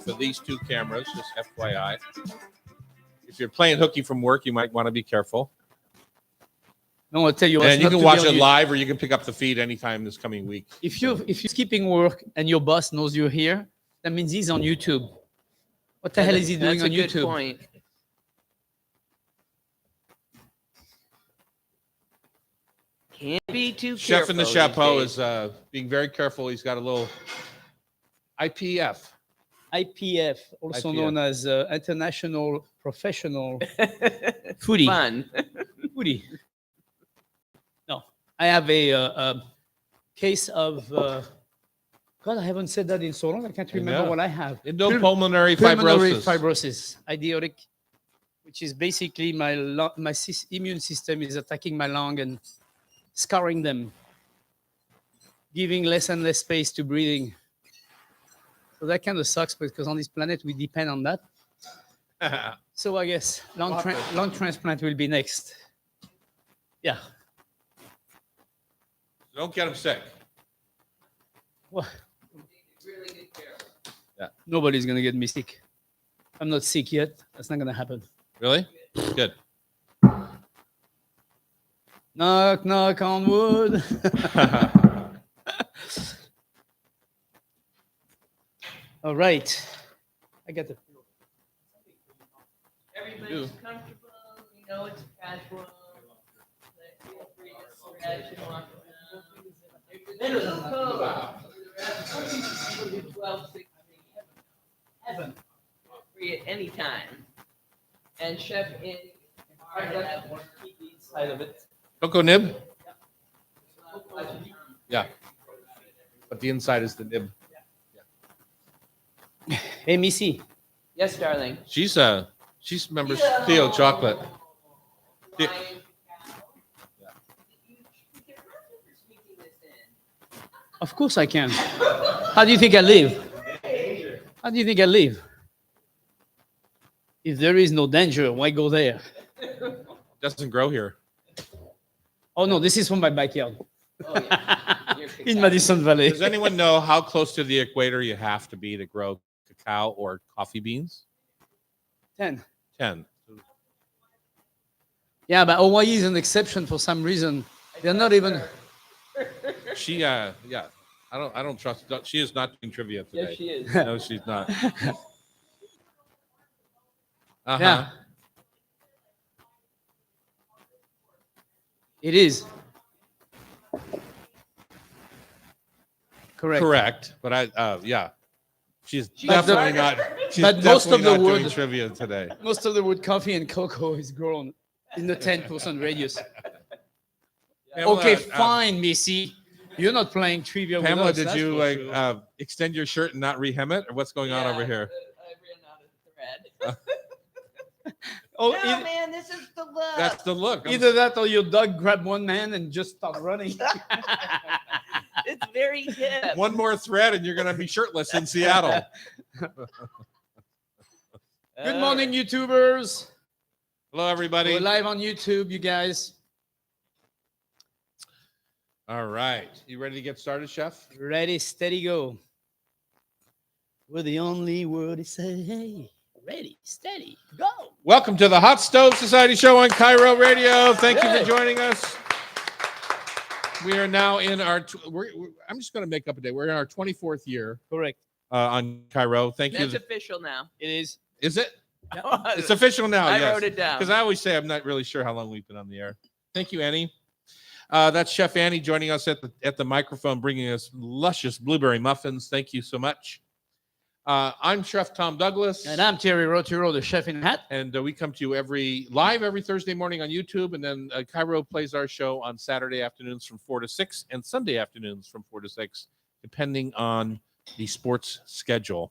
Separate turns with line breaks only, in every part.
for these two cameras, just FYI. If you're playing hooky from work, you might want to be careful.
No, I'll tell you.
And you can watch it live, or you can pick up the feed anytime this coming week.
If you're skipping work and your boss knows you're here, that means he's on YouTube. What the hell is he doing on YouTube?
That's a good point. Can't be too
Chef
careful.
in the chapeau is being very careful. He's got a little IPF.
IPF, also
IPF.
known as International Professional Foodie.
Fun.
Foodie. No, I have a case of. God, I haven't said that in so long. I can't remember what I have.
Endopulmonary
Pulmonary
fibrosis.
fibrosis, idiotic, which is basically my immune system is attacking my lung and scarring them, giving less and less space to breathing. So that kind of sucks because on this planet we depend on that. So I guess lung transplant will be next. Yeah.
Don't get him sick.
Well,
Really good care.
Yeah.
Nobody's gonna get me sick. I'm not sick yet. That's not gonna happen.
Really? Good.
Knock, knock on wood. All right. I got the.
Everybody's comfortable. You know it's casual. Feel free to stretch and walk around. 12, 16, heaven. Free at any time. And Chef in
Side of it.
Cocoa nib? Yeah. But the inside is the nib.
Hey, Missy.
Yes, darling.
She's members Theo Chocolate. The-
Of course I can. How do you think I live? How do you think I live? If there is no danger, why go there?
Doesn't grow here.
Oh no, this is from my backyard
Oh, yeah. You're
in Madison Valley.
Does anyone know how close to the equator you have to be to grow cacao or coffee beans?
10.
10.
Yeah, but Hawaii is an exception for some reason. They're not even.
She yeah. I don't trust. She is not doing trivia today.
Yes, she is.
No, she's not. Uh-huh.
Yeah. It is. Correct.
But yeah. She's
But the-
definitely not. She's
but most
definitely
of the
not doing
wood-
trivia today.
Most of the wood coffee and cocoa is grown in the 10% radius.
Pamela,
Okay, fine, Missy. You're not playing trivia
Pamela,
with us.
did
that's
you
for sure.
extend your shirt and not rehem it, or what's going on over here?
I ran out of thread.
Oh,
No, man, this is the look.
That's the look.
either that or your dog grabbed one man and just start running.
It's very hip.
One more thread, and you're going to be shirtless in Seattle.
Good morning, YouTubers.
Hello, everybody.
We're live on YouTube, you guys.
All right, you ready to get started, Chef?
Ready, steady, go. We're the only word to say, hey, ready, steady, go.
Welcome to the Hot Stove Society Show on Cairo Radio. Thank you
Good.
for joining us. We are now in our. I'm just going to make up a day. We're in our 24th year
Correct.
on Cairo. Thank
That's
you.
official now.
It is.
Is it? It's official now.
I
yes.
wrote it down.
Because I always say I'm not really sure how long we've been on the air. Thank you, Annie. That's Chef Annie joining us at the microphone, bringing us luscious blueberry muffins. Thank you so much. I'm Chef Tom Douglas.
And I'm Thierry Rotiro, the chef in hat.
And we come to you every Thursday morning on YouTube. And then Cairo plays our show on Saturday afternoons from 4 to 6 and Sunday afternoons from 4 to 6, depending on the sports schedule.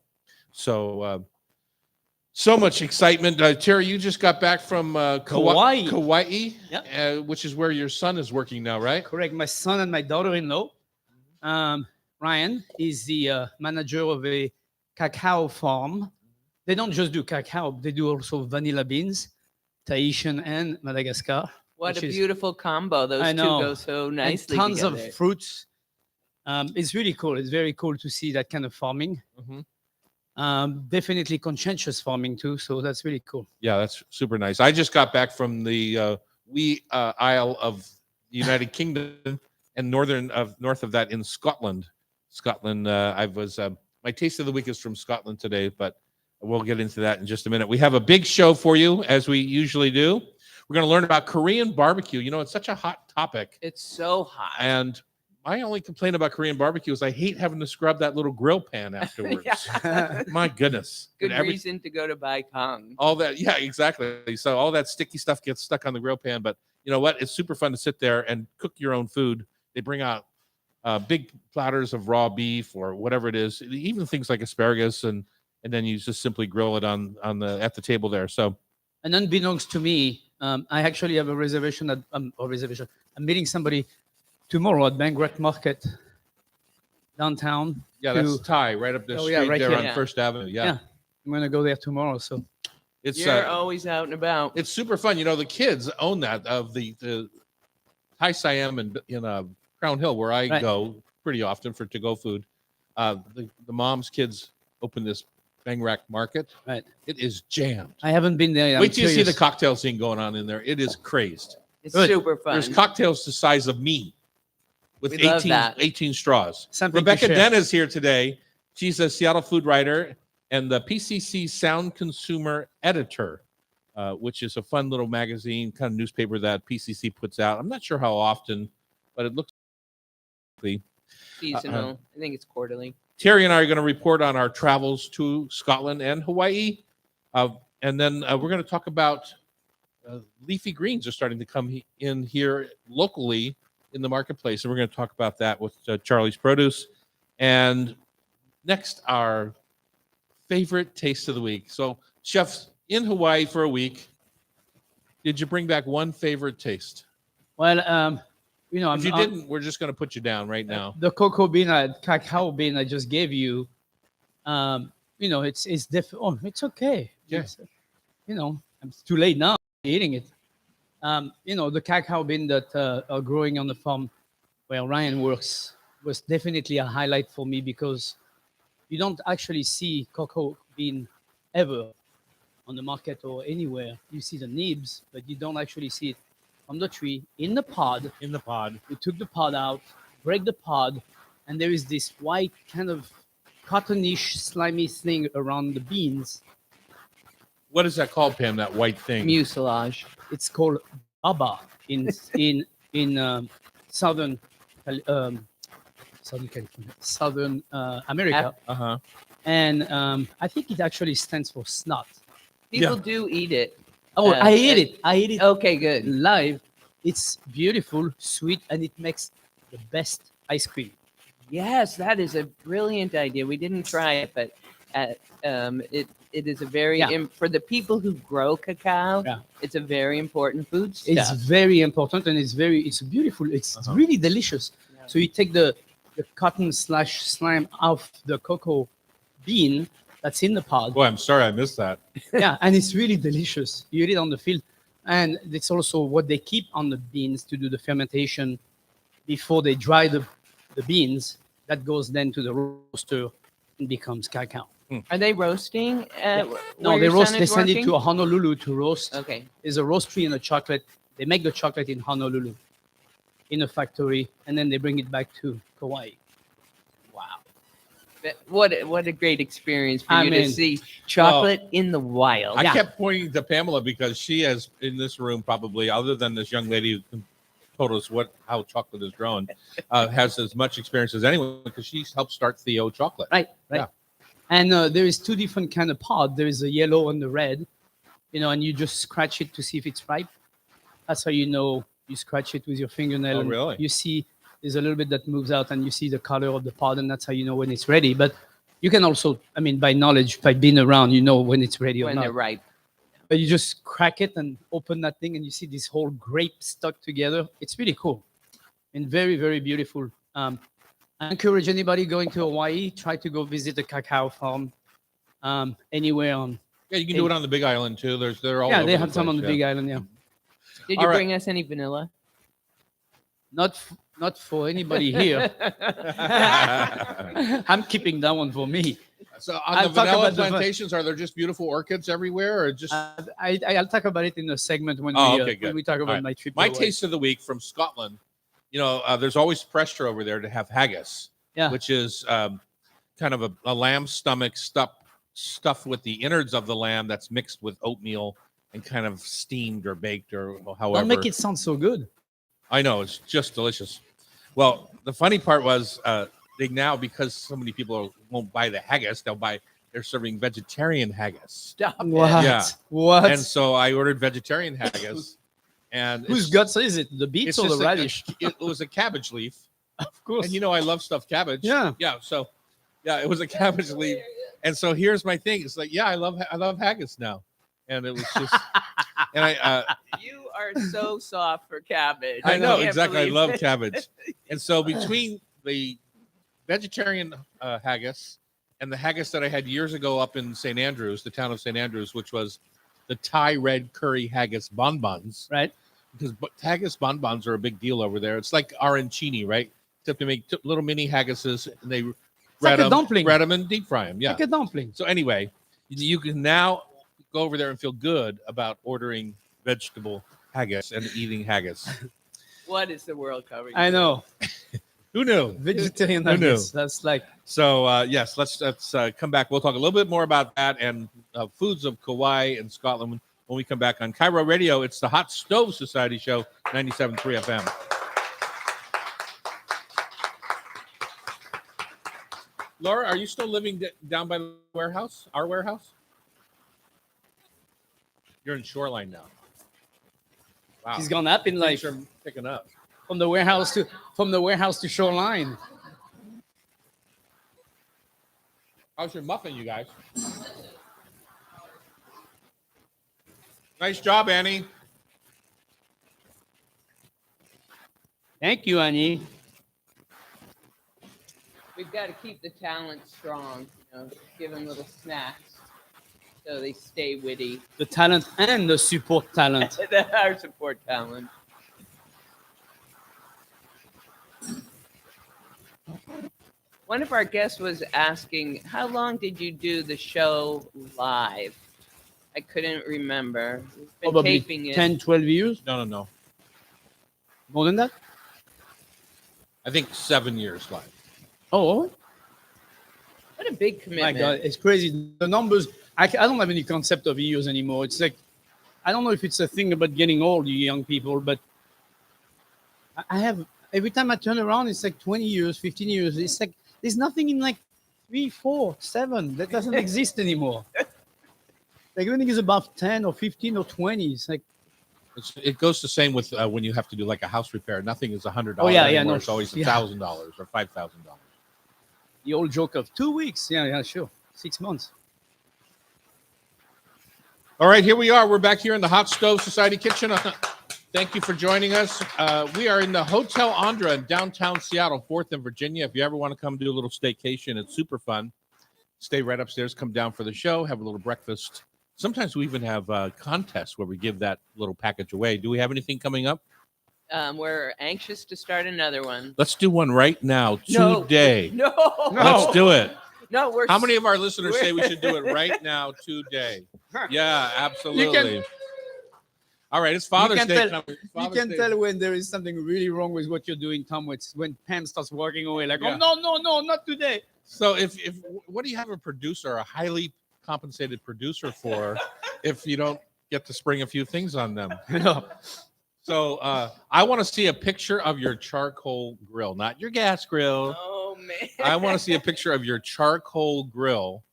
So, so much excitement. Terry, you just got back from
Kauai.
Kauai,
Yep.
which is where your son is working now, right?
Correct. My son and my daughter-in-law, Ryan, is the manager of a cacao farm. They don't just do cacao, they do also vanilla beans, Tahitian and Madagascar.
What a
which is-
beautiful combo. Those
I
two
know.
go so
and
nicely
tons
together.
of fruits. It's really cool. It's very cool to see that kind of farming.
Mhm.
Definitely conscientious farming too. So that's really cool.
Yeah, that's super nice. I just got back from the Isle of the United Kingdom and north of that in Scotland. I was my taste of the week is from Scotland today, but we'll get into that in just a minute. We have a big show for you, as we usually do. We're going to learn about Korean barbecue. You know, it's such a hot topic.
It's so hot.
And my only complaint about Korean barbecue is I hate having to scrub that little grill pan afterwards.
Yeah.
My goodness.
Good
And
reason to go to Baikang.
all that, yeah, exactly. So all that sticky stuff gets stuck on the grill pan. But you know what? It's super fun to sit there and cook your own food. They bring out big platters of raw beef or whatever it is, even things like asparagus, and then you just simply grill it at the table there. So,
And unbeknownst to me, I actually have a reservation I'm meeting somebody tomorrow at Bangrek Market downtown.
yeah, that's Thai right up the
Oh,
street
yeah, right
there
here.
on
Yeah.
First Avenue. Yeah,
Yeah. I'm gonna go there tomorrow. So
it's
You're always out and about.
it's super fun. You know, the kids own that of the Thai Siam and in Crown Hill, where I
Right.
go pretty often for to-go food. The mom's kids open this Bang Rack Market.
Right.
It is jammed.
I haven't been there. I'm
Wait till you see the
curious.
cocktail scene going on in there. It is crazed.
It's
Good.
super fun.
There's cocktails the size of me with
We love
18,
that.
18 straws.
Something to
Rebekah
share.
Den is here today. She's a Seattle food writer and the PCC Sound Consumer editor, which is a fun little magazine, kind of newspaper that PCC puts out. I'm not sure how often, but it looks like
Seasonal. I think it's quarterly.
Thierry and I are going to report on our travels to Scotland and Hawaii. And then we're going to talk about leafy greens are starting to come in here locally in the marketplace. And we're going to talk about that with Charlie's Produce. And next, our favorite taste of the week. So, chefs in Hawaii for a week, did you bring back one favorite taste?
Well, you know,
If you didn't, we're just going to put you down right now.
the cocoa bean, cacao bean I just gave you. You know, it's oh, it's okay.
Yeah.
It's, you know, it's too late now eating it. You know, the cacao bean that are growing on the farm where Ryan works was definitely a highlight for me because you don't actually see cocoa bean ever on the market or anywhere. You see the nibs, but you don't actually see it on the tree in the pod.
In the pod.
We took the pod out, break the pod, and there is this white kind of cottonish, slimy thing around the beans.
What is that called, Pam? That white thing?
Mucilage.
It's called baba in southern Southern America,
Uh-huh.
and I think it actually stands for snot.
People do eat it.
Oh, I ate
and-
it. I ate it
Okay, good.
live. It's beautiful, sweet, and it makes the best ice cream.
Yes, that is a brilliant idea. We didn't try it, but it is a very
Yeah.
for the people who grow cacao.
Yeah.
It's a very important food
It's
stuff.
very important, and it's beautiful. It's
Uh-huh.
really delicious.
Yeah.
So you take the cotton / slime off the cocoa bean that's in the pod.
Boy, I'm sorry I missed that.
Yeah, and it's really delicious. You eat it on the field, and it's also what they keep on the beans to do the fermentation before they dry the beans. That goes then to the roaster and becomes cacao.
Are they roasting?
No,
where
they
your
roast.
son
They
is
send it
working?
to Honolulu to roast.
Okay.
There's a roastery and a chocolate. They make the chocolate in Honolulu, in a factory, and then they bring it back to Kauai.
Wow. What a great experience for
I
you to
mean,
see chocolate in the wild.
I
Yeah.
kept pointing to Pamela because she has in this room probably, other than this young lady who told us how chocolate is grown, has as much experience as anyone because she's helped start Theo Chocolate.
Right.
Yeah.
And there is two different kind of pod. There is a yellow and the red, you know, and you just scratch it to see if it's ripe. That's how you know. You scratch it with your fingernail.
Oh,
and
really?
You see there's a little bit that moves out, and you see the color of the pod, and that's how you know when it's ready. But you can also, I mean, by knowledge, by being around, you know when it's ready or
when
not.
they're ripe.
But you just crack it and open that thing, and you see this whole grape stuck together. It's really cool and very, very beautiful. I encourage anybody going to Hawaii, try to go visit a cacao farm anywhere on.
Yeah, you can do it on the Big Island too. They're all
Yeah,
over
they
the
have some
place,
on the Big Island. Yeah,
Did
All
you
right.
bring us any vanilla?
not for anybody here. I'm keeping that one for me.
So on
I'll
the
talk
vanilla
about the
plantations, are there just beautiful orchids everywhere, or just
I'll talk about it in a segment when
Oh,
we
okay, good.
when we talk about
right.
my trip.
my
away.
taste of the week from Scotland? There's always pressure over there to have haggis,
Yeah.
which is kind of a lamb stomach stuffed with the innards of the lamb that's mixed with oatmeal and kind of steamed or baked or however.
Don't make it sound so good.
I know, it's just delicious. Well, the funny part was they now, because so many people won't buy the haggis, they're serving vegetarian haggis.
Stop it.
What?
Yeah.
What?
And so I ordered vegetarian haggis. And
Whose
it's-
guts is it? The beets
it's
or the
just
radish?
it was a cabbage leaf.
Of course.
And I love stuffed cabbage.
Yeah.
Yeah. So it was a cabbage leaf. And so here's my thing. It's like, I love haggis now. And it was just and
You are so soft for cabbage.
I know
can't
exactly. I
believe
love
it.
cabbage. And so between the vegetarian haggis and the haggis that I had years ago up in St. Andrews, the town of St. Andrews, which was the Thai red curry haggis bonbons,
Right.
because haggis bonbons are a big deal over there. It's like arancini, right? Except they make little mini haggises and they
like a dumpling.
bread them and deep fry them. Yeah.
Like a dumpling.
So anyway, you can now go over there and feel good about ordering vegetable haggis and eating haggis.
What is the world covering?
I know.
Who knew?
Vegetarian
Who knew?
nuggets. That's like
So yes, let's come back. We'll talk a little bit more about that and foods of Kauai and Scotland when we come back on Cairo Radio. It's the Hot Stove Society Show, 97.3 FM. Laura, are you still living down by the warehouse? Our warehouse? You're in Shoreline now. Wow.
she's gone up in life
Things are picking up.
from the warehouse to Shoreline.
How's your muffin, you guys? Nice job, Annie.
Thank you, Annie.
We've got to keep the talent strong. Give them little snacks so they stay witty.
The talent and the support talent.
Our support talent. One of our guests was asking, how long did you do the show live? I couldn't remember. We've been
Probably
taping it.
10, 12 years.
No.
More than that?
I think 7 years live.
Oh,
What a big
my
commitment.
God. It's crazy. The numbers, I don't have any concept of years anymore. It's like, I don't know if it's a thing about getting old, you young people, but I have, every time I turn around, it's like 20 years, 15 years. It's like, there's nothing in like 3, 4, 7 that doesn't exist anymore. Like everything is above 10 or 15 or 20. It's like,
It goes the same with when you have to do like a house repair. Nothing is $100
Oh, yeah,
anymore.
no,
It's always
yeah.
$1,000 or $5,000.
the old joke of 2 weeks. Yeah, sure. 6 months.
All right, here we are. We're back here in the Hot Stove Society kitchen. Thank you for joining us. We are in the Hotel Andra in downtown Seattle, 4th and Virginia. If you ever want to come do a little staycation, it's super fun. Stay right upstairs, come down for the show, have a little breakfast. Sometimes we even have contests where we give that little package away. Do we have anything coming up?
We're anxious to start another one.
Let's do one right now,
No.
today.
No.
Let's do it.
No, we're
How many of our listeners say we should do it right now, today? Yeah, absolutely. All right, it's Father's
can
Day
tell-
coming.
You
Father's
can
Day.
tell when there is something really wrong with what you're doing, Tom. It's when Pam starts walking away, like,
Yeah.
oh, no, not today.
So if what do you have a producer, a highly compensated producer for if you don't get to spring a few things on them? So I want to see a picture of your charcoal grill, not your gas grill.
Oh, man.
I want to see a picture of your charcoal grill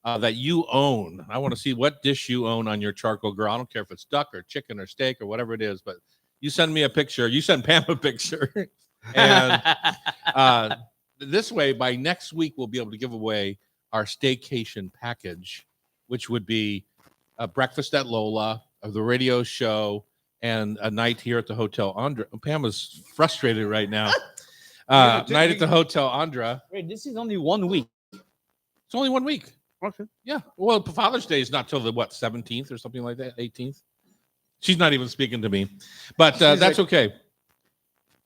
that you own. I want to see what dish you own on your charcoal grill. I don't care if it's duck or chicken or steak or whatever it is, but you send me a picture. You send Pam a picture. And this way, by next week, we'll be able to give away our staycation package, which would be a breakfast at Lola, the radio show, and a night here at the Hotel Andra. Pam is frustrated right now. Night at the Hotel Andra.
Wait, this is only 1 week.
It's only 1 week.
Okay.
Yeah. Well, Father's Day is not till the 17th or something like that, 18th. She's not even speaking to me, but that's okay.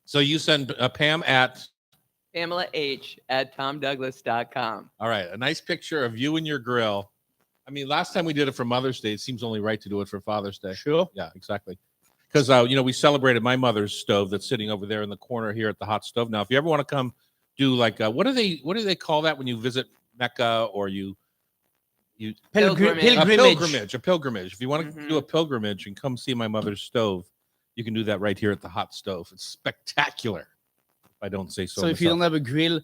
So you send Pam at
Pamela H at TomDouglas.com.
All right, a nice picture of you and your grill. I mean, last time we did it for Mother's Day, it seems only right to do it for Father's Day.
Sure.
Yeah, exactly. Because we celebrated my mother's stove that's sitting over there in the corner here at the hot stove. Now, if you ever want to come do like what do they call that when you visit Mecca or you
Pilgrimage.
a pilgrimage. If you want to
Mhm.
do a pilgrimage and come see my mother's stove, you can do that right here at the hot stove. It's spectacular. If I don't say so.
So if you don't have a grill,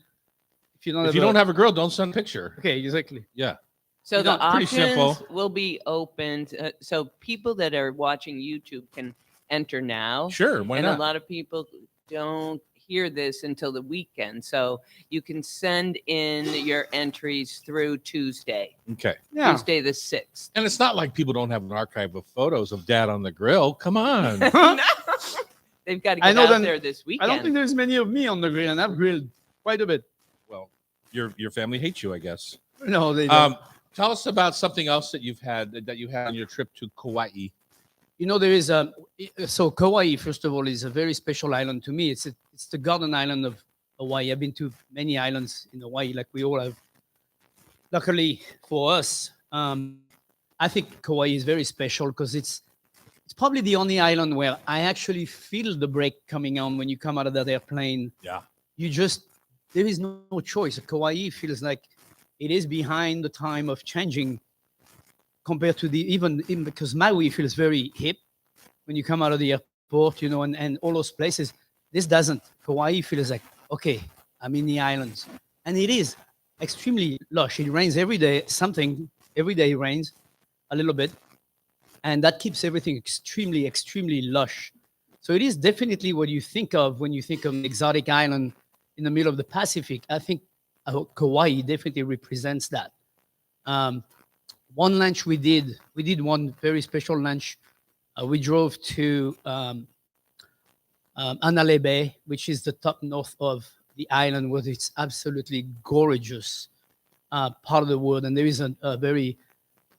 if you don't
have a grill, don't send a picture.
okay, exactly.
Yeah.
So
You
the
know,
pretty
options
simple.
will be opened. So people that are watching YouTube can enter now.
Sure. Why
and
not?
a lot of people don't hear this until the weekend. So you can send in your entries through Tuesday,
Okay.
Yeah.
Tuesday the 6th.
And it's not like people don't have an archive of photos of Dad on the grill. Come on.
They've got to
I
get
know
out
them-
there this
I
weekend.
don't think there's many of me on the grill, and I've grilled quite a bit.
Well, your family hates you, I guess.
No, they don't.
Tell us about something else that you had on your trip to Kauai.
You know, there is so Kauai, first of all, is a very special island to me. It's the garden island of Hawaii. I've been to many islands in Hawaii, like we all have. Luckily for us, I think Kauai is very special because it's probably the only island where I actually feel the break coming on when you come out of that airplane.
Yeah.
There is no choice. Kauai feels like it is behind the time of changing compared to even because Maui feels very hip when you come out of the airport, and all those places. This doesn't. Kauai feels like, okay, I'm in the islands. And it is extremely lush. It rains every day, every day it rains a little bit. And that keeps everything extremely, extremely lush. So it is definitely what you think of when you think of an exotic island in the middle of the Pacific. I think Kauai definitely represents that. One lunch we did one very special lunch. We drove to Hanalei Bay, which is the top north of the island, where it's absolutely gorgeous part of the world. And there is a very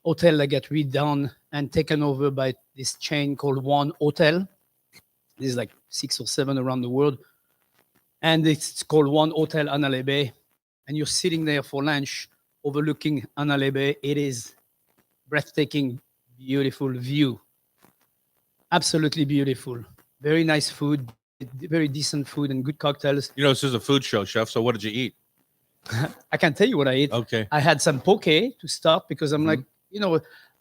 hotel that got redone and taken over by this chain called One Hotel. There's like 6 or 7 around the world. And it's called One Hotel Hanalei Bay. And you're sitting there for lunch overlooking Hanalei Bay. It is breathtaking, beautiful view. Absolutely beautiful. Very nice food, very decent food and good cocktails.
This is a food show, chef. So what did you eat?
I can tell you what I ate.
Okay.
I had some poke to start because I'm like,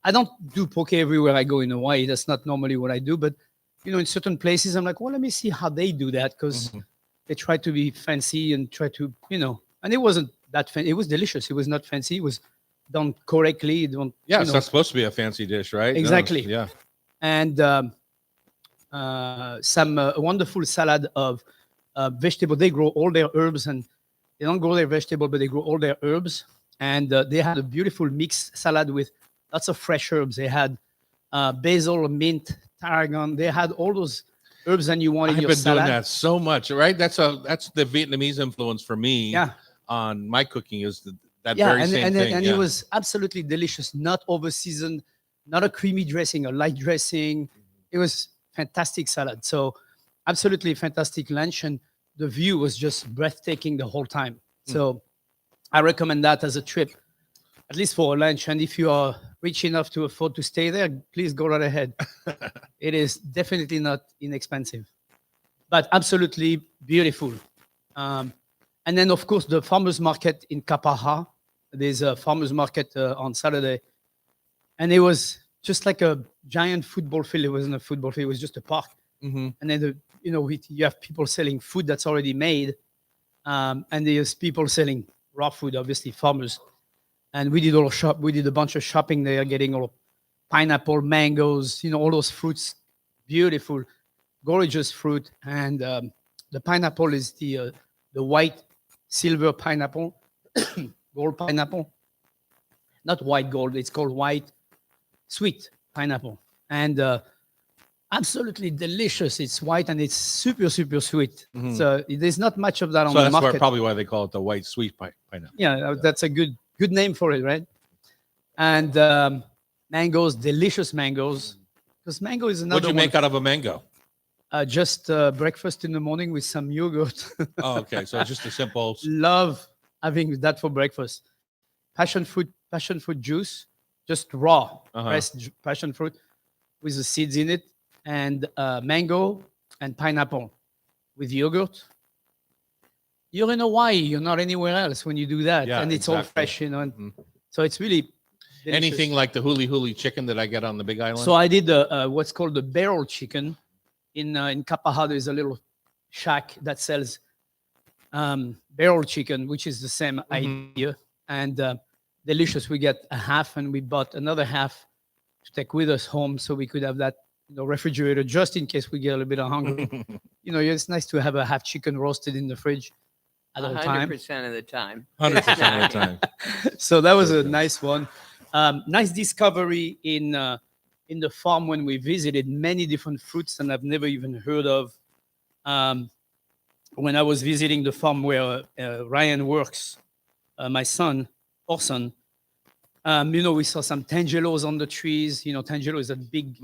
I don't do poke everywhere I go in Hawaii. That's not normally what I do. But, in certain places, I'm like, well, let me see how they do that because they try to be fancy and try to, and it wasn't that fancy. It was delicious. It was not fancy. It was done correctly.
Yeah, it's not supposed to be a fancy dish, right?
Exactly.
No, yeah.
And some wonderful salad of vegetable. They grow all their herbs, and they don't grow their vegetable, but they grow all their herbs. And they had a beautiful mixed salad with lots of fresh herbs. They had basil, mint, tarragon. They had all those herbs that you want in
I've
your
been
salad.
doing that so much, right? That's the Vietnamese influence for me.
Yeah.
On my cooking is that
Yeah,
very same thing.
and
yeah.
it was absolutely delicious. Not over seasoned, not a creamy dressing, a light dressing. It was fantastic salad. So absolutely fantastic lunch, and the view was just breathtaking the whole time. So I recommend that as a trip, at least for a lunch. And if you are rich enough to afford to stay there, please go right ahead. It is definitely not inexpensive, but absolutely beautiful. And then, of course, the farmers market in Kapaha. There's a farmers market on Saturday. And it was just like a giant football field. It wasn't a football field. It was just a park. And then, you have people selling food that's already made. And there's people selling raw food, obviously, farmers. And we did a bunch of shopping there, getting all pineapple, mangoes, all those fruits. Beautiful, gorgeous fruit. And the pineapple is the white silver pineapple, gold pineapple. Not white gold, it's called white sweet pineapple. And absolutely delicious. It's white and it's super, super sweet. So there's not much of that on
So
the
that's
market.
probably why they call it the white sweet pineapple.
Yeah, that's a good name for it, right? And mangoes, delicious mangoes. Because mango is another
What'd you make out of a mango?
Just breakfast in the morning with some yogurt.
Oh, okay. So just a simple.
Love having that for breakfast. Passion fruit juice, just raw pressed passion fruit with the seeds in it, and mango and pineapple with yogurt. You're in Hawaii. You're not anywhere else when you do that,
Yeah,
and it's all
exactly.
fresh, And so it's really delicious.
Anything like the huli huli chicken that I get on the Big Island?
So I did what's called the barrel chicken in Kapaha. There's a little shack that sells barrel chicken, which is the same idea, and delicious. We get a half, and we bought another half to take with us home, so we could have that refrigerator just in case we get a little bit of hungry. It's nice to have a half chicken roasted in the fridge at all time.
100% of the time.
100% of the time.
So that was a nice one. Nice discovery in the farm when we visited. Many different fruits that I've never even heard of. When I was visiting the farm where Ryan works, my son, Orson, we saw some tangelos on the trees. Tangelo is a big,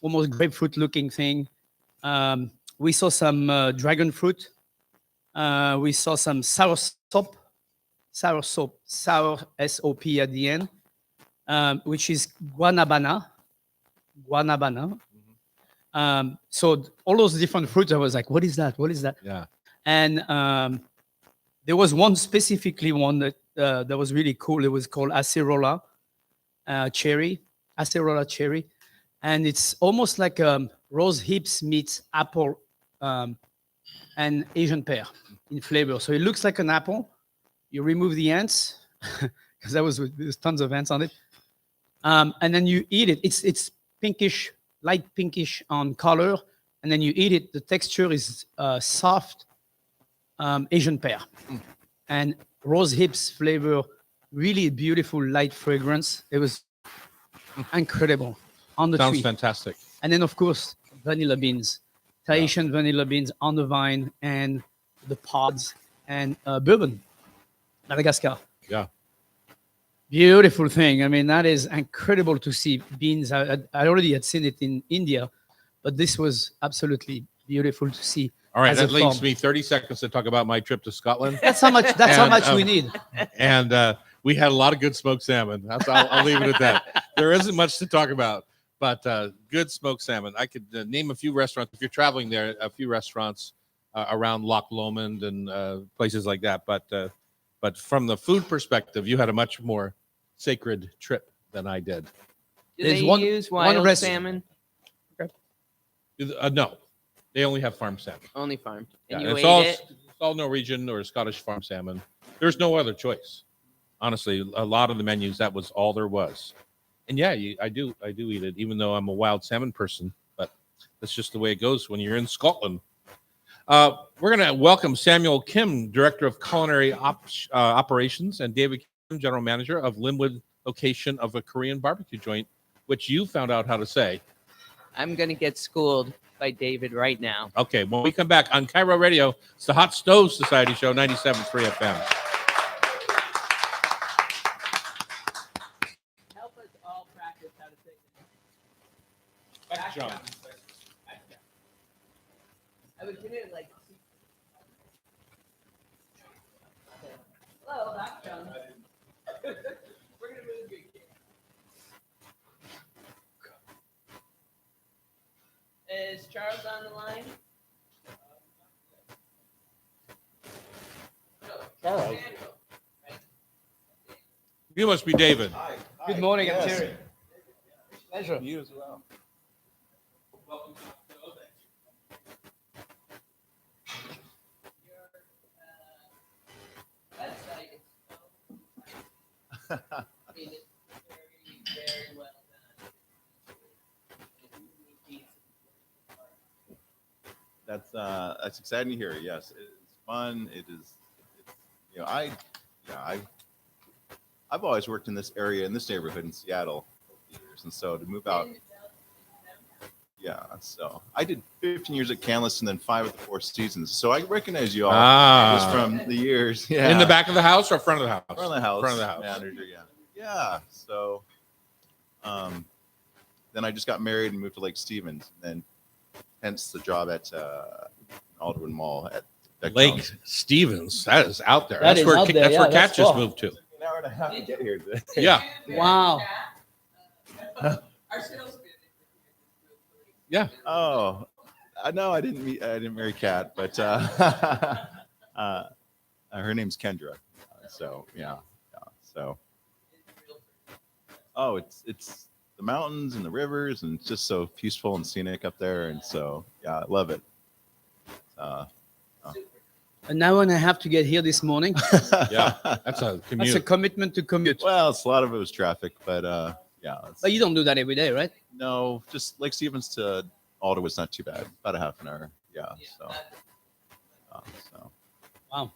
almost grapefruit-looking thing. We saw some dragon fruit. We saw some sour S-O-P at the end, which is guanabana. So all those different fruits, I was like, what is that? What is that?
Yeah.
And there was one specifically one that was really cool. It was called acerola cherry, and it's almost like rose hips meets apple and Asian pear in flavor. So it looks like an apple. You remove the ants because there's tons of ants on it, and then you eat it. It's pinkish, light pinkish on color, and then you eat it. The texture is soft Asian pear and rose hips flavor. Really beautiful light fragrance. It was incredible on the
Sounds
tree.
fantastic.
And then of course vanilla beans, Tahitian vanilla beans on the vine and the pods, and bourbon, Madagascar.
Yeah.
Beautiful thing. I mean, that is incredible to see beans. I already had seen it in India, but this was absolutely beautiful to see.
All right,
as
that
a
leaves
farm.
me 30 seconds to talk about my trip to Scotland.
That's how much. That's how
And,
much we need.
And we had a lot of good smoked salmon. I'll leave it at that. There isn't much to talk about, but good smoked salmon. I could name a few restaurants. If you're traveling there, a few restaurants around Loch Lomond and places like that. But from the food perspective, you had a much more sacred trip than I did.
Do
There's
they
one-
use
one
wild
rest-
salmon?
No, they only have farm salmon.
Only farmed. And
Yeah,
you
it's
ate it?
all Norwegian or Scottish farm salmon. There's no other choice. Honestly, a lot of the menus, that was all there was. And yeah, I do eat it, even though I'm a wild salmon person. But that's just the way it goes when you're in Scotland. We're going to welcome Samuel Kim, Director of Culinary Operations, and David Kim, General Manager of Linwood location of a Korean barbecue joint, which you found out how to say.
I'm going to get schooled by David right now.
Okay, when we come back on Cairo Radio, it's the Hot Stove Society Show, 97.3 FM.
Help us all practice how to say
Back jump.
I would do it like. Hello, back jump. We're going to move your kid. Is Charles on the line?
Charles. You must be David.
Good morning, I'm Thierry. Pleasure.
You as well.
Website is I mean, it's very, very well done.
That's exciting to hear. Yes, it's fun. It's, I've always worked in this area, in this neighborhood in Seattle over the years, and so to move out, yeah. So I did 15 years at Canlis and then 5 at the Four Seasons. So I recognize you all just from the years. Yeah,
In the back of the house or front of the house?
front of the house.
Front of the house.
Manager, yeah. Yeah. So, then I just got married and moved to Lake Stevens. And then hence the job at Alderman Mall at Beck
Lake
Jung.
Stevens. That is out there.
That
That's
is
where
out there,
that's
yeah,
where
that's
Kat just
far.
moved to.
An hour and a half to get here today.
Yeah.
Wow.
Our sales manager.
Yeah.
Oh, no, I didn't marry Kat, but her name's Kendra. So yeah. So it's the mountains and the rivers, and it's just so peaceful and scenic up there, and so yeah, I love it.
An hour and a half to get here this morning.
Yeah. That's a
That's
commute.
a commitment to commute.
Well, it's a lot of it was traffic, but yeah.
But you don't do that every day, right?
No, just Lake Stevens to Alder was not too bad. About a half an hour. Yeah. So.
Wow.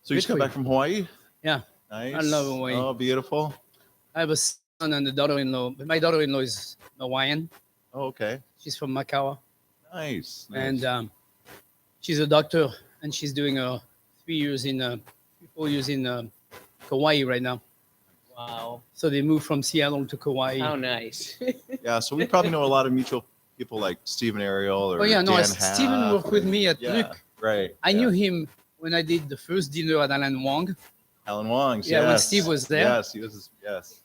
So you just
Good
got
for
back from Hawaii?
Yeah.
Nice.
I love Hawaii.
Oh, beautiful.
I have a son and a daughter-in-law. My daughter-in-law is Hawaiian.
Oh, okay.
She's from Macau.
Nice.
And she's a doctor, and she's doing 4 years in Kauai right now.
Wow.
So they moved from Seattle to Kauai.
How nice.
Yeah. So we probably know a lot of mutual people like Stephen Ariel or
Oh yeah, no,
Dan
Stephen
Haff
worked with me at
yeah,
Luke.
right.
I
yeah.
knew him when I did the first dinner at Alan Wong.
Alan Wong's.
Yeah, when
yes.
Steve was there.
Yes, he was. Yes.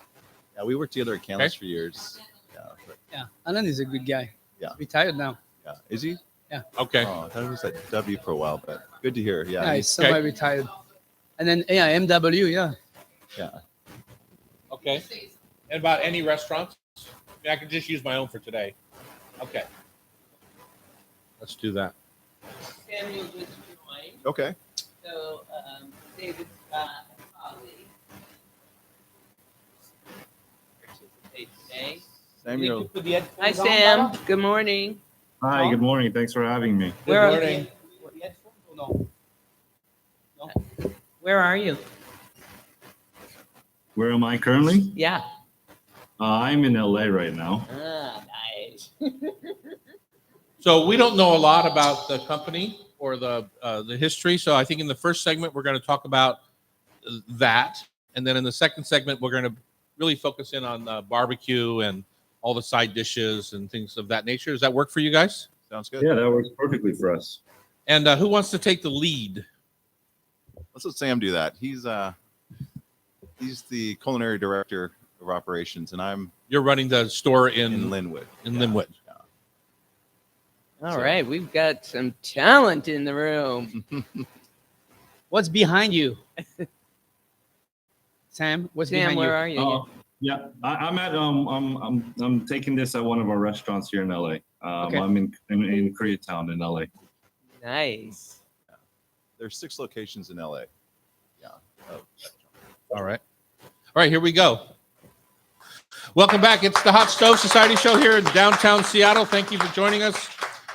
Yeah, we worked together at Canlis for years. Yeah. But,
Yeah, Alan is a good guy.
Yeah.
Retired now.
yeah. Is he?
Okay.
Oh, I thought he was at W for a while, but good to hear. Yeah.
Yeah, he's semi-retired. And then MW, yeah.
yeah.
Okay. And about any restaurants? I can just use my own for today. Okay. Let's do that.
Samuel just joined.
Okay.
So David's got a colleague participate today.
Samuel.
Hi, Sam. Good morning.
Hi, good morning. Thanks for having me.
Good
Where
morning.
No.
Where are you?
Where am I currently?
Yeah.
I'm in LA right now.
Ah, nice.
So we don't know a lot about the company or the history. So I think in the first segment we're going to talk about that, and then in the second segment we're going to really focus in on barbecue and all the side dishes and things of that nature. Does that work for you guys?
Sounds good.
Yeah, that works perfectly for us.
And who wants to take the lead?
Let's let Sam do that. He's the culinary director of operations, and I'm
You're running the store
in
in
Linwood.
Linwood.
All
So-
right, we've got some talent in the room.
What's behind you? Sam, what's
Sam,
behind
where
you?
are you?
Yeah, I'm at I'm taking this at one of our restaurants here in LA.
Okay.
I'm in Koreatown in LA.
Nice.
There's 6 locations in LA. Yeah. Oh,
All right. All right, here we go. Welcome back. It's the Hot Stove Society show here in downtown Seattle. Thank you for joining us.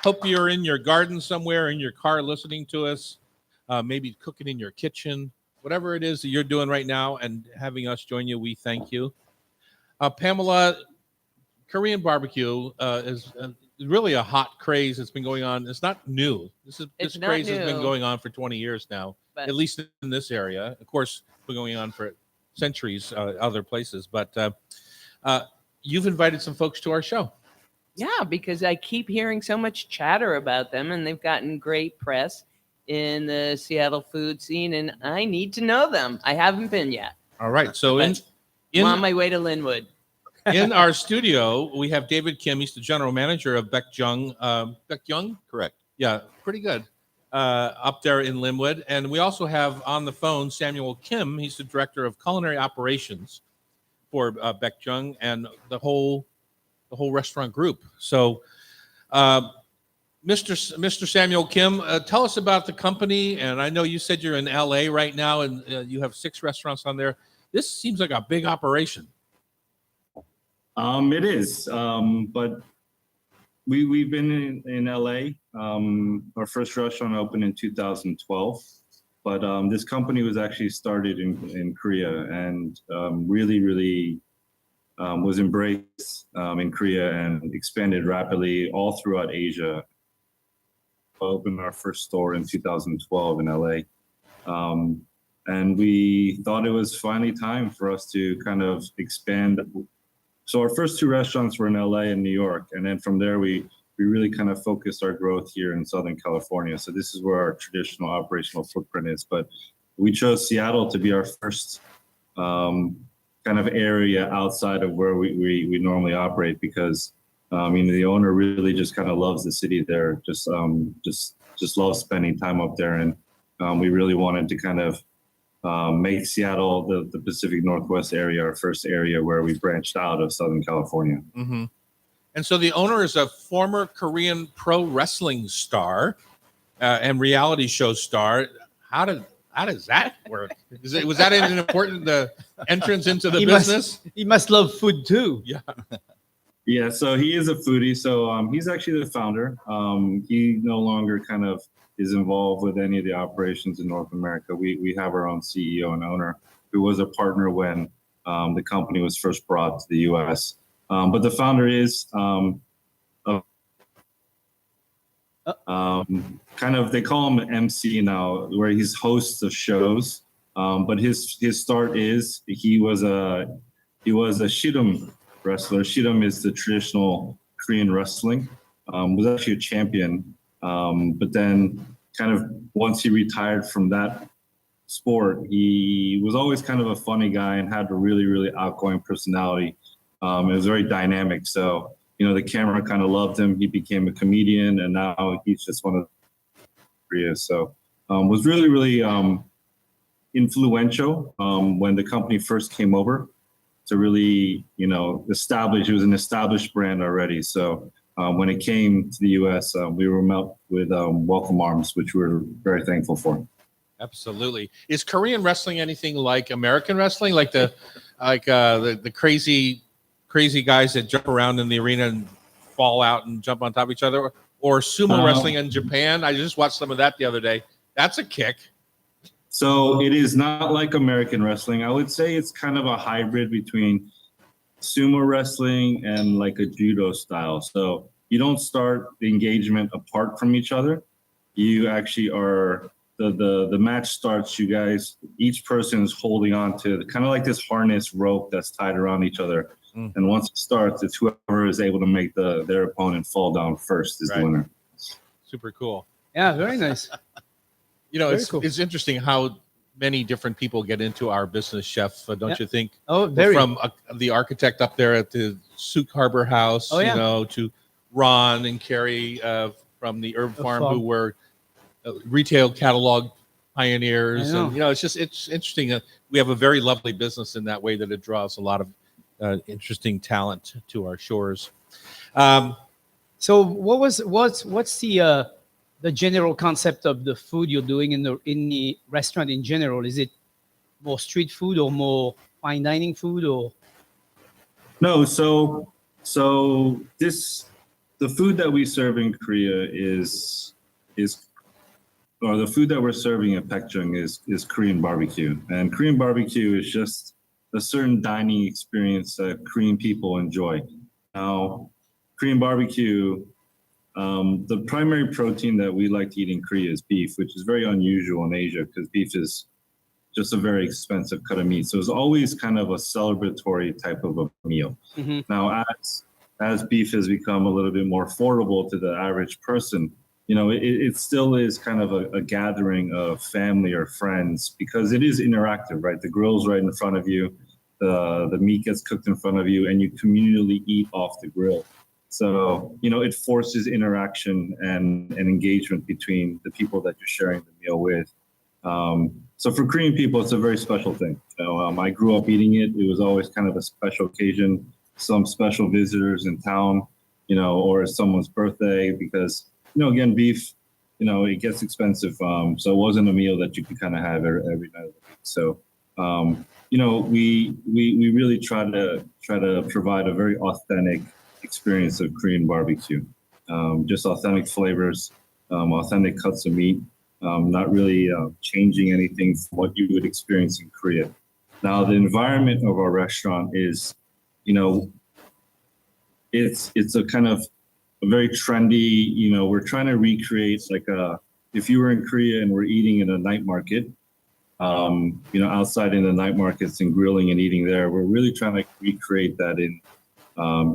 Hope you're in your garden somewhere, in your car listening to us, maybe cooking in your kitchen, whatever it is that you're doing right now and having us join you, we thank you. Pamela, Korean barbecue is really a hot craze that's been going on. It's not new. This
It's not
craze has been
new.
going on for 20 years now,
But
at least in this area. Of course, it's been going on for centuries other places. But you've invited some folks to our show.
yeah, because I keep hearing so much chatter about them, and they've gotten great press in the Seattle food scene, and I need to know them. I haven't been yet.
All right. So
I'm on my way to Linwood.
in our studio, we have David Kim. He's the general manager of Beck Jung. Beck Jung?
correct.
Yeah, pretty good. Up there in Linwood. And we also have on the phone Samuel Kim. He's the director of culinary operations for Beck Jung and the whole restaurant group. So, Mr. Samuel Kim, tell us about the company. And I know you said you're in LA right now, and you have 6 restaurants on there. This seems like a big operation.
It is, but we've been in LA. Our first restaurant opened in 2012, but this company was actually started in Korea and really was embraced in Korea and expanded rapidly all throughout Asia. Opened our first store in 2012 in LA. And we thought it was finally time for us to kind of expand. So our first 2 restaurants were in LA and New York. And then from there, we we really kind of focused our growth here in Southern California. So this is where our traditional operational footprint is. But we chose Seattle to be our first kind of area outside of where we normally operate because the owner really just kind of loves the city there, just loves spending time up there. And we really wanted to kind of make Seattle, the Pacific Northwest area, our first area where we branched out of Southern California.
Mm-hmm. And so the owner is a former Korean pro wrestling star and reality show star. How does that work? Was that an important entrance into the business?
He must love food too.
Yeah.
Yeah, so he is a foodie. So he's actually the founder. He no longer kind of is involved with any of the operations in North America. We have our own CEO and owner who was a partner when the company was first brought to the U.S. But the founder is kind of, they call him MC now, where he's host of shows. But his start is he was a Shidum wrestler. Shidum is the traditional Korean wrestling. Was actually a champion. But then kind of once he retired from that sport, he was always kind of a funny guy and had a really, really outgoing personality. It was very dynamic. So, the camera kind of loved him. He became a comedian and now he's just one of the Korea. So was really, really influential when the company first came over to really, establish. It was an established brand already. So when it came to the U.S., we were met with welcome arms, which we're very thankful for.
Absolutely. Is Korean wrestling anything like American wrestling? Like the crazy guys that jump around in the arena and fall out and jump on top of each other, or sumo wrestling in Japan? I just watched some of that the other day. That's a kick.
So it is not like American wrestling. I would say it's kind of a hybrid between sumo wrestling and like a judo style. So you don't start the engagement apart from each other. You actually are, the match starts, you guys, each person is holding on to kind of like this harness rope that's tied around each other. And once it starts, it's whoever is able to make their opponent fall down first is the winner.
Super cool.
Yeah, very nice.
It's interesting how many different people get into our business, Chef. Don't you think?
Oh, very.
From the architect up there at the Souk Harbor House, to Ron and Carrie from the Herb Farm, who were retail catalog pioneers. And it's interesting. We have a very lovely business in that way that it draws a lot of interesting talent to our shores.
So what's the general concept of the food you're doing in the restaurant in general? Is it more street food or more fine dining food or?
No, so the food that we serve in Korea or the food that we're serving at Beck Jung is Korean barbecue. And Korean barbecue is just a certain dining experience that Korean people enjoy. Now, Korean barbecue, the primary protein that we like to eat in Korea is beef, which is very unusual in Asia because beef is just a very expensive cut of meat. So it's always kind of a celebratory type of a meal. Mm-hmm. Now, as beef has become a little bit more affordable to the average person, it still is kind of a gathering of family or friends because it is interactive, right? The grill's right in front of you, the meat gets cooked in front of you, and you communally eat off the grill. So, it forces interaction and engagement between the people that you're sharing the meal with. So for Korean people, it's a very special thing. I grew up eating it. It was always kind of a special occasion, some special visitors in town, or someone's birthday because, again, beef, it gets expensive. So it wasn't a meal that you could kind of have every night of the week. So, we really try to provide a very authentic experience of Korean barbecue. Just authentic flavors, authentic cuts of meat, not really changing anything from what you would experience in Korea. Now, the environment of our restaurant is, it's a kind of a very trendy, we're trying to recreate if you were in Korea and we're eating in a night market, outside in the night markets and grilling and eating there, we're really trying to recreate that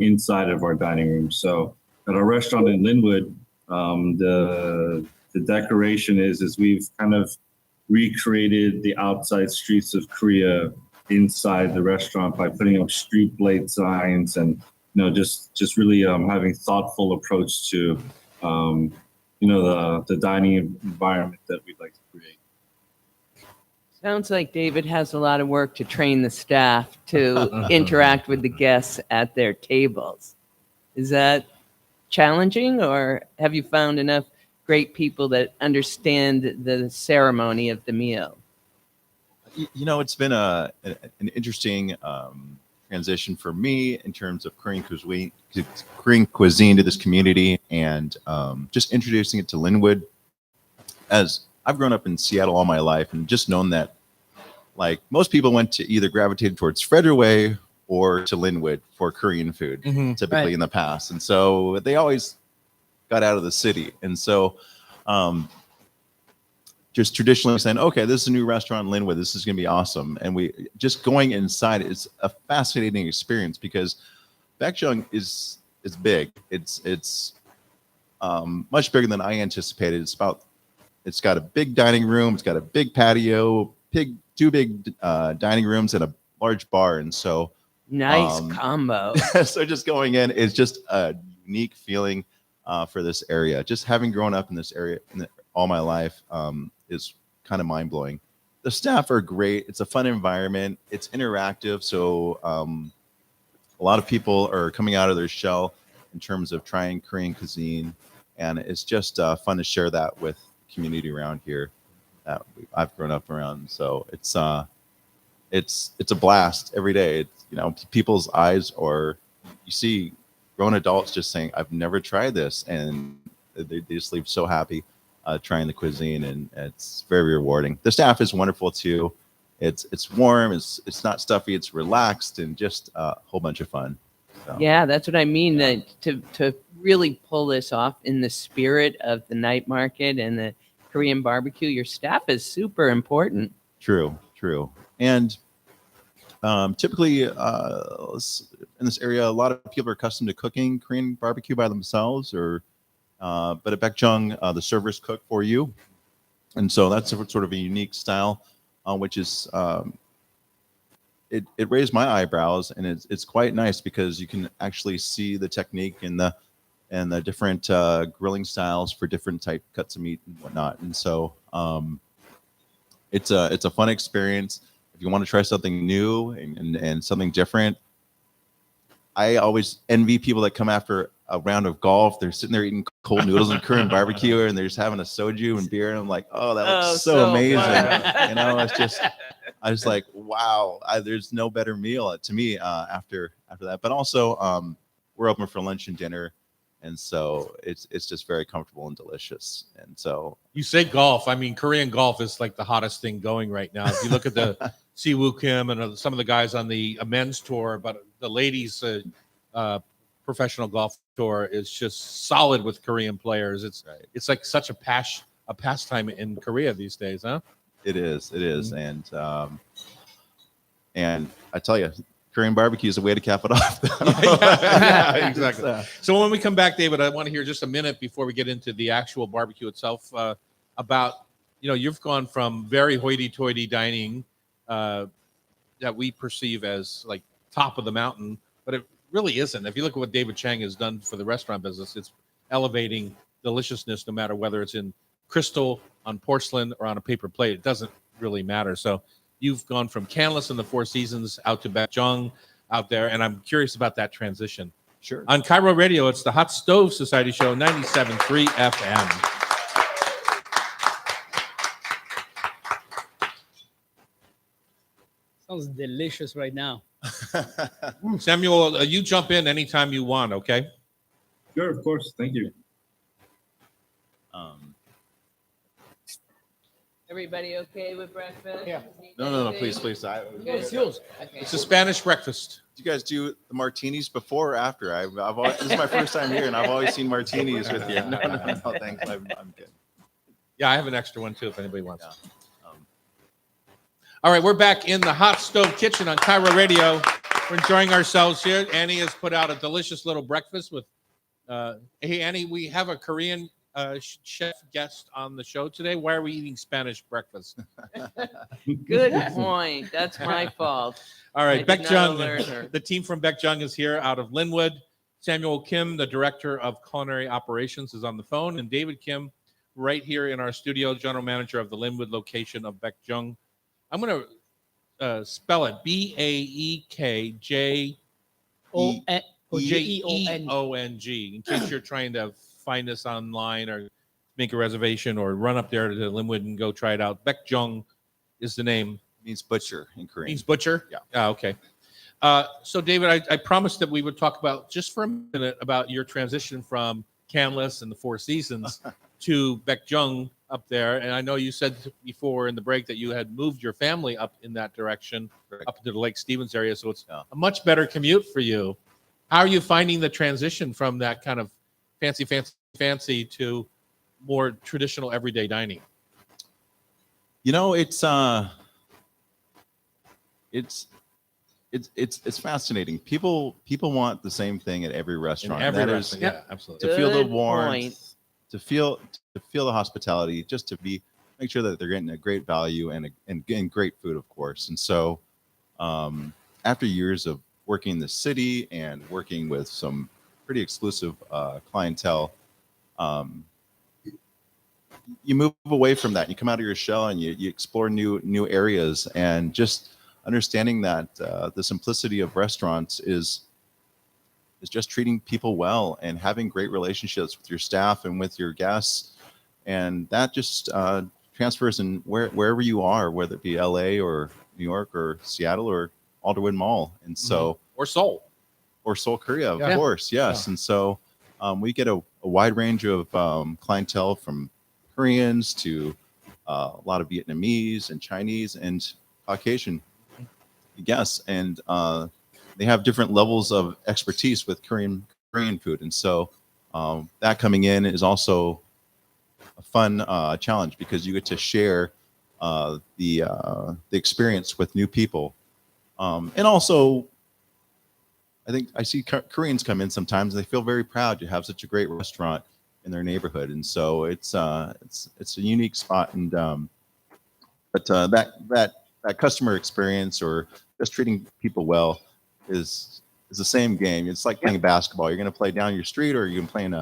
inside of our dining room. So at our restaurant in Linwood, the decoration is we've kind of recreated the outside streets of Korea inside the restaurant by putting up street blade signs and just really having thoughtful approach to the dining environment that we'd like to create.
Sounds like David has a lot of work to train the staff to interact with the guests at their tables. Is that challenging, or have you found enough great people that understand the ceremony of the meal?
It's been an interesting transition for me in terms of Korean cuisine to this community, and just introducing it to Linwood. As I've grown up in Seattle all my life and just known that, like, most people went to either gravitated towards Frederick Way or to Linwood for Korean food, typically in the past. And so they always got out of the city. And so just traditionally saying, okay, this is a new restaurant in Linwood, this is going to be awesome. And we just going inside is a fascinating experience because Beck Jung is big. It's much bigger than I anticipated. It's got a big dining room, it's got a big patio, two big dining rooms, and a large bar. And so
nice combo.
So just going in is just a unique feeling for this area. Just having grown up in this area all my life is kind of mind-blowing. The staff are great. It's a fun environment. It's interactive. So a lot of people are coming out of their shell in terms of trying Korean cuisine. And it's just fun to share that with the community around here that I've grown up around. So it's a blast every day. It's, people's eyes, or you see grown adults just saying, I've never tried this. And they just leave so happy trying the cuisine, and it's very rewarding. The staff is wonderful too. It's warm, it's not stuffy, it's relaxed, and just a whole bunch of fun. So.
Yeah, that's what I mean. That to really pull this off in the spirit of the night market and the Korean barbecue, your staff is super important.
True. And typically in this area, a lot of people are accustomed to cooking Korean barbecue by themselves, but at Beck Jung, the servers cook for you. And so that's sort of a unique style, which is, it raised my eyebrows, and it's quite nice because you can actually see the technique and the different grilling styles for different type cuts of meat and whatnot. And so it's a fun experience. If you want to try something new and something different, I always envy people that come after a round of golf. They're sitting there eating cold noodles and Korean barbecue, and they're just having a soju and beer. And I'm like, oh, that looks so amazing. It's just, I was like, wow, there's no better meal to me after that. But also, we're open for lunch and dinner, and so it's just very comfortable and delicious. And so
you say golf. I mean, Korean golf is like the hottest thing going right now. If you look at the Siwoo Kim and some of the guys on the men's tour, but the ladies' professional golf tour is just solid with Korean players. It's like such a pastime in Korea these days, huh?
It is. And I tell you, Korean barbecue is a way to cap it off.
Yeah, exactly. So when we come back, David, I want to hear just a minute before we get into the actual barbecue itself about, you've gone from very hoity-toity dining that we perceive as like top of the mountain, but it really isn't. If you look at what David Chang has done for the restaurant business, it's elevating deliciousness no matter whether it's in crystal, on porcelain, or on a paper plate. It doesn't really matter. So you've gone from Canlis and the Four Seasons out to Beck Jung out there, and I'm curious about that transition.
Sure.
On Cairo Radio, it's the Hot Stove Society Show, 97.3 FM.
Sounds delicious right now.
Samuel, you jump in anytime you want, okay?
Sure, of course. Thank you.
Everybody okay with breakfast?
Yeah.
No, please.
It's yours.
Okay.
It's a Spanish breakfast.
Do you guys do the martinis before or after? I've always, this is my first time here, and I've always seen martinis with you. No, thanks. I'm good.
Yeah, I have an extra one too if anybody wants.
Yeah.
All right, we're back in the Hot Stove Kitchen on Cairo Radio. We're enjoying ourselves here. Annie has put out a delicious little breakfast with Hey, Annie, we have a Korean chef guest on the show today. Why are we eating Spanish breakfast?
Good point. That's my fault.
All
I
right,
did
Beck
not
Jung,
alert her.
the team from Beck Jung is here out of Linwood. Samuel Kim, the director of culinary operations, is on the phone, and David Kim, right here in our studio, general manager of the Linwood location of Beck Jung. I'm going to spell it BAEKJ
Jeong.
in case you're trying to find us online or make a reservation or run up there to Linwood and go try it out. Beck Jung is the name.
Means butcher in Korean.
Means butcher?
Yeah.
Okay. So, David, I promised that we would talk about just for a minute about your transition from Canlis and the Four Seasons to Beck Jung up there. And I know you said before in the break that you had moved your family up in that direction,
Correct.
up into the Lake Stevens area. So it's
Yeah.
a much better commute for you. How are you finding the transition from that kind of fancy to more traditional everyday dining?
It's fascinating. People want the same thing at every
In
restaurant.
every
and that
restaurant.
is
Yeah, absolutely.
to feel the
Good
warmth,
point.
to feel the hospitality, just to make sure that they're getting a great value and great food, of course. And so, after years of working in the city and working with some pretty exclusive clientele, you move away from that. You come out of your shell and you explore new areas, and just understanding that the simplicity of restaurants is just treating people well and having great relationships with your staff and with your guests, and that just transfers in wherever you are, whether it be LA or New York or Seattle or Alderwood Mall, and so
Or Seoul.
or Seoul, Korea, of
Yeah.
course, yes. And so we get a wide range of clientele, from Koreans to a lot of Vietnamese and Chinese and Caucasian guests, and they have different levels of expertise with Korean food, and so that coming in is also a fun challenge, because you get to share the experience with new people, and also I think I see Koreans come in sometimes and they feel very proud to have such a great restaurant in their neighborhood, and so it's a unique spot, and but that customer experience or just treating people well is the same game. It's like playing basketball. You're going to play down your street, or you can play in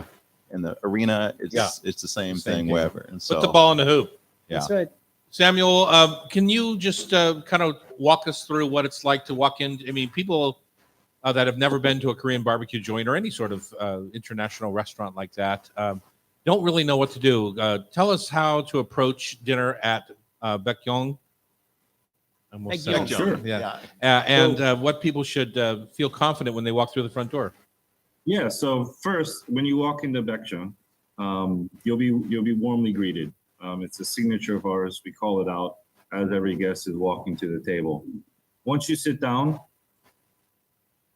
the arena. It's the same thing,
game.
wherever. And so
Put the ball in the hoop.
Yeah.
That's right.
Samuel, can you just kind of walk us through what it's like to walk in? I mean, people that have never been to a Korean barbecue joint or any sort of international restaurant like that don't really know what to do. Tell us how to approach dinner at Beck Jung.
Beck Jung.
Sure.
Yeah. And what people should feel confident when they walk through the front door.
Yeah. So first, when you walk into Beck Jung, you'll be warmly greeted. It's a signature of ours. We call it out as every guest is walking to the table. Once you sit down,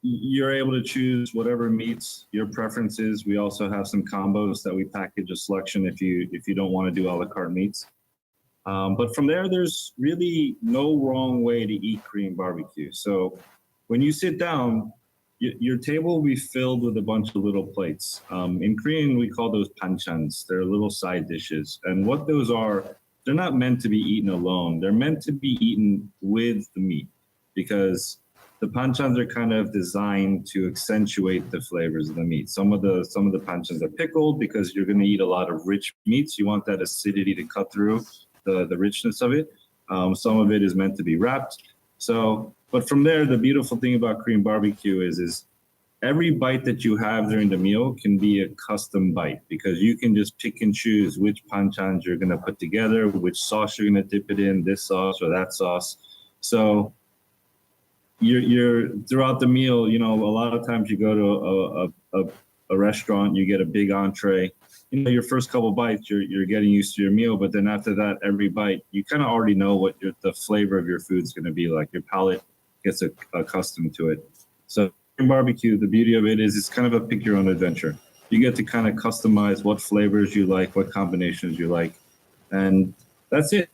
you're able to choose whatever meats your preferences. We also have some combos that we package a selection if you don't want to do a la carte meats. But from there, there's really no wrong way to eat Korean barbecue. So when you sit down, your table will be filled with a bunch of little plates. In Korean, we call those banchans. They're little side dishes. And what those are, they're not meant to be eaten alone. They're meant to be eaten with the meat, because the banchans are kind of designed to accentuate the flavors of the meat. Some of the banchans are pickled because you're going to eat a lot of rich meats. You want that acidity to cut through the richness of it. Some of it is meant to be wrapped. But from there, the beautiful thing about Korean barbecue is every bite that you have during the meal can be a custom bite, because you can just pick and choose which banchans you're going to put together, which sauce you're going to dip it in, this sauce or that sauce. So you're throughout the meal, a lot of times you go to a restaurant, you get a big entree. Your first couple bites, you're getting used to your meal, but then after that, every bite, you kind of already know what the flavor of your food's going to be like. Your palate gets accustomed to it. So in barbecue, the beauty of it is it's kind of a pick your own adventure. You get to kind of customize what flavors you like, what combinations you like, and that's it.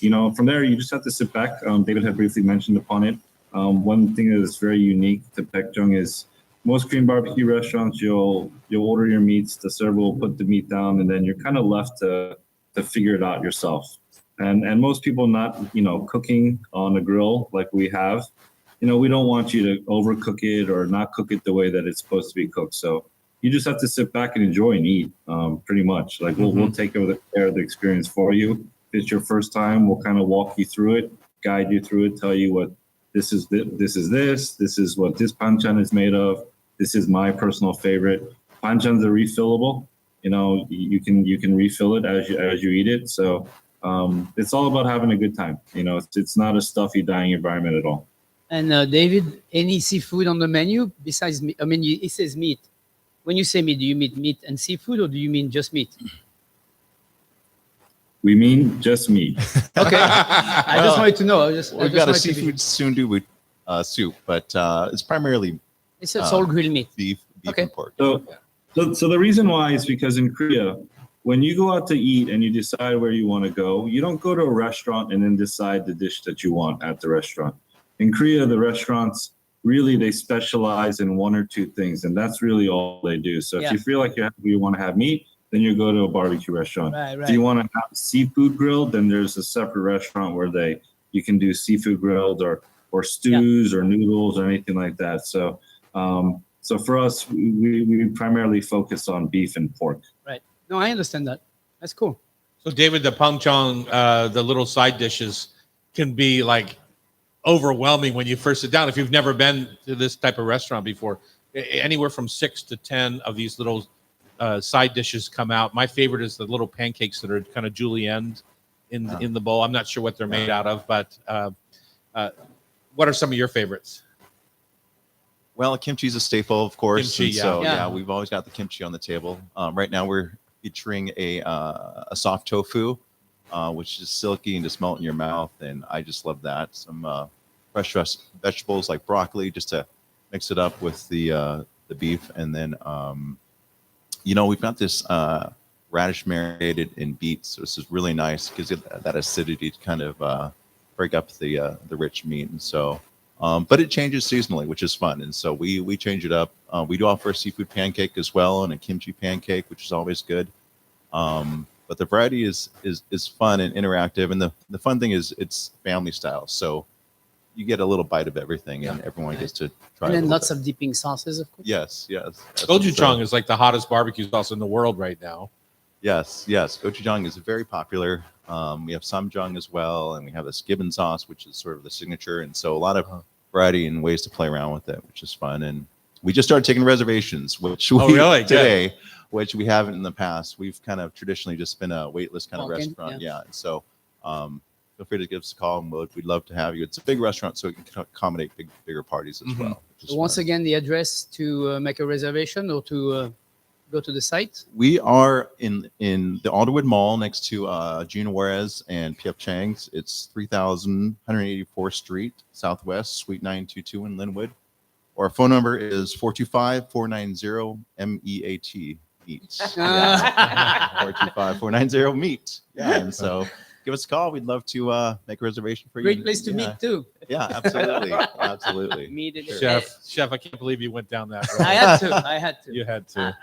From there, you just have to sit back. David had briefly mentioned upon it. One thing that is very unique to Beck Jung is most Korean barbecue restaurants, you'll order your meats, the server will put the meat down, and then you're kind of left to figure it out yourself. And most people not, cooking on a grill like we have, we don't want you to overcook it or not cook it the way that it's supposed to be cooked. So you just have to sit back and enjoy and eat, pretty much. Like we'll take care of the experience for you. If it's your first time, we'll kind of walk you through it, guide you through it, tell you what this is what this panchan is made of. This is my personal favorite. Panchans are refillable. You can refill it as you eat it. So it's all about having a good time. It's not a stuffy, dying environment at all.
And David, any seafood on the menu besides meat? I mean, it says meat. When you say meat, do you mean meat and seafood, or do you mean just meat?
We mean just meat.
Okay, I just wanted to know.
We've got a seafood sundu soup, but it's primarily
It's all grilled meat.
beef
Okay.
and pork.
So the reason why is because in Korea, when you go out to eat and you decide where you want to go, you don't go to a restaurant and then decide the dish that you want at the restaurant. In Korea, the restaurants really, they specialize in one or two things, and that's really all they do. So if you feel like you want to have meat, then you go to a barbecue restaurant.
Right.
If you want to have seafood grilled, then there's a separate restaurant where you can do seafood grilled or stews or noodles or anything like that. So for us, we primarily focus on beef and pork.
Right. No, I understand that. That's cool.
So, David, the pangchong, the little side dishes can be like overwhelming when you first sit down. If you've never been to this type of restaurant before, anywhere from 6 to 10 of these little side dishes come out. My favorite is the little pancakes that are kind of julienne in the bowl. I'm not sure what they're made out of, but what are some of your favorites?
Well, kimchi is a staple, of course.
Kimchi,
and
yeah.
so we've always got the kimchi on the table. Right now, we're featuring a soft tofu, which is silky and just melt in your mouth, and I just love that. Some fresh vegetables like broccoli, just to mix it up with the beef, and then we've got this radish marinated in beets. So this is really nice because that acidity to kind of break up the rich meat, and so. But it changes seasonally, which is fun, and so we change it up. We do offer a seafood pancake as well, and a kimchi pancake, which is always good. But the variety is fun and interactive, and the fun thing is it's family style, so you get a little bite of everything, and everyone gets to try.
And then lots
bit.
of dipping sauces, of course.
Yes.
Gochujang is like the hottest barbecue sauce in the world right now.
Yes. Gochujang is very popular. We have samjang as well, and we have this gibbon sauce, which is sort of the signature. And so a lot of variety and ways to play around with it, which is fun. And we just started taking reservations, which today, which we haven't in the past. We've kind of traditionally just been a waitlist kind of restaurant. Yeah. And so feel free to give us a call, and we'd love to have you. It's a big restaurant, so it can accommodate bigger parties as well.
So once again, the address to make a reservation or to go to the site?
We are in the Alderwood Mall next to Gina Juarez and P.F. Chang's. It's 3184th Street, Southwest, Suite 922 in Linwood. Our phone number is 425-490-MEAT. MEAT. 425-490-MEAT. Yeah, and so give us a call. We'd love to make a reservation for you.
Great place to meet too.
Yeah, absolutely.
Meet it.
Chef, I can't believe you went down that road.
I had to.
You had to.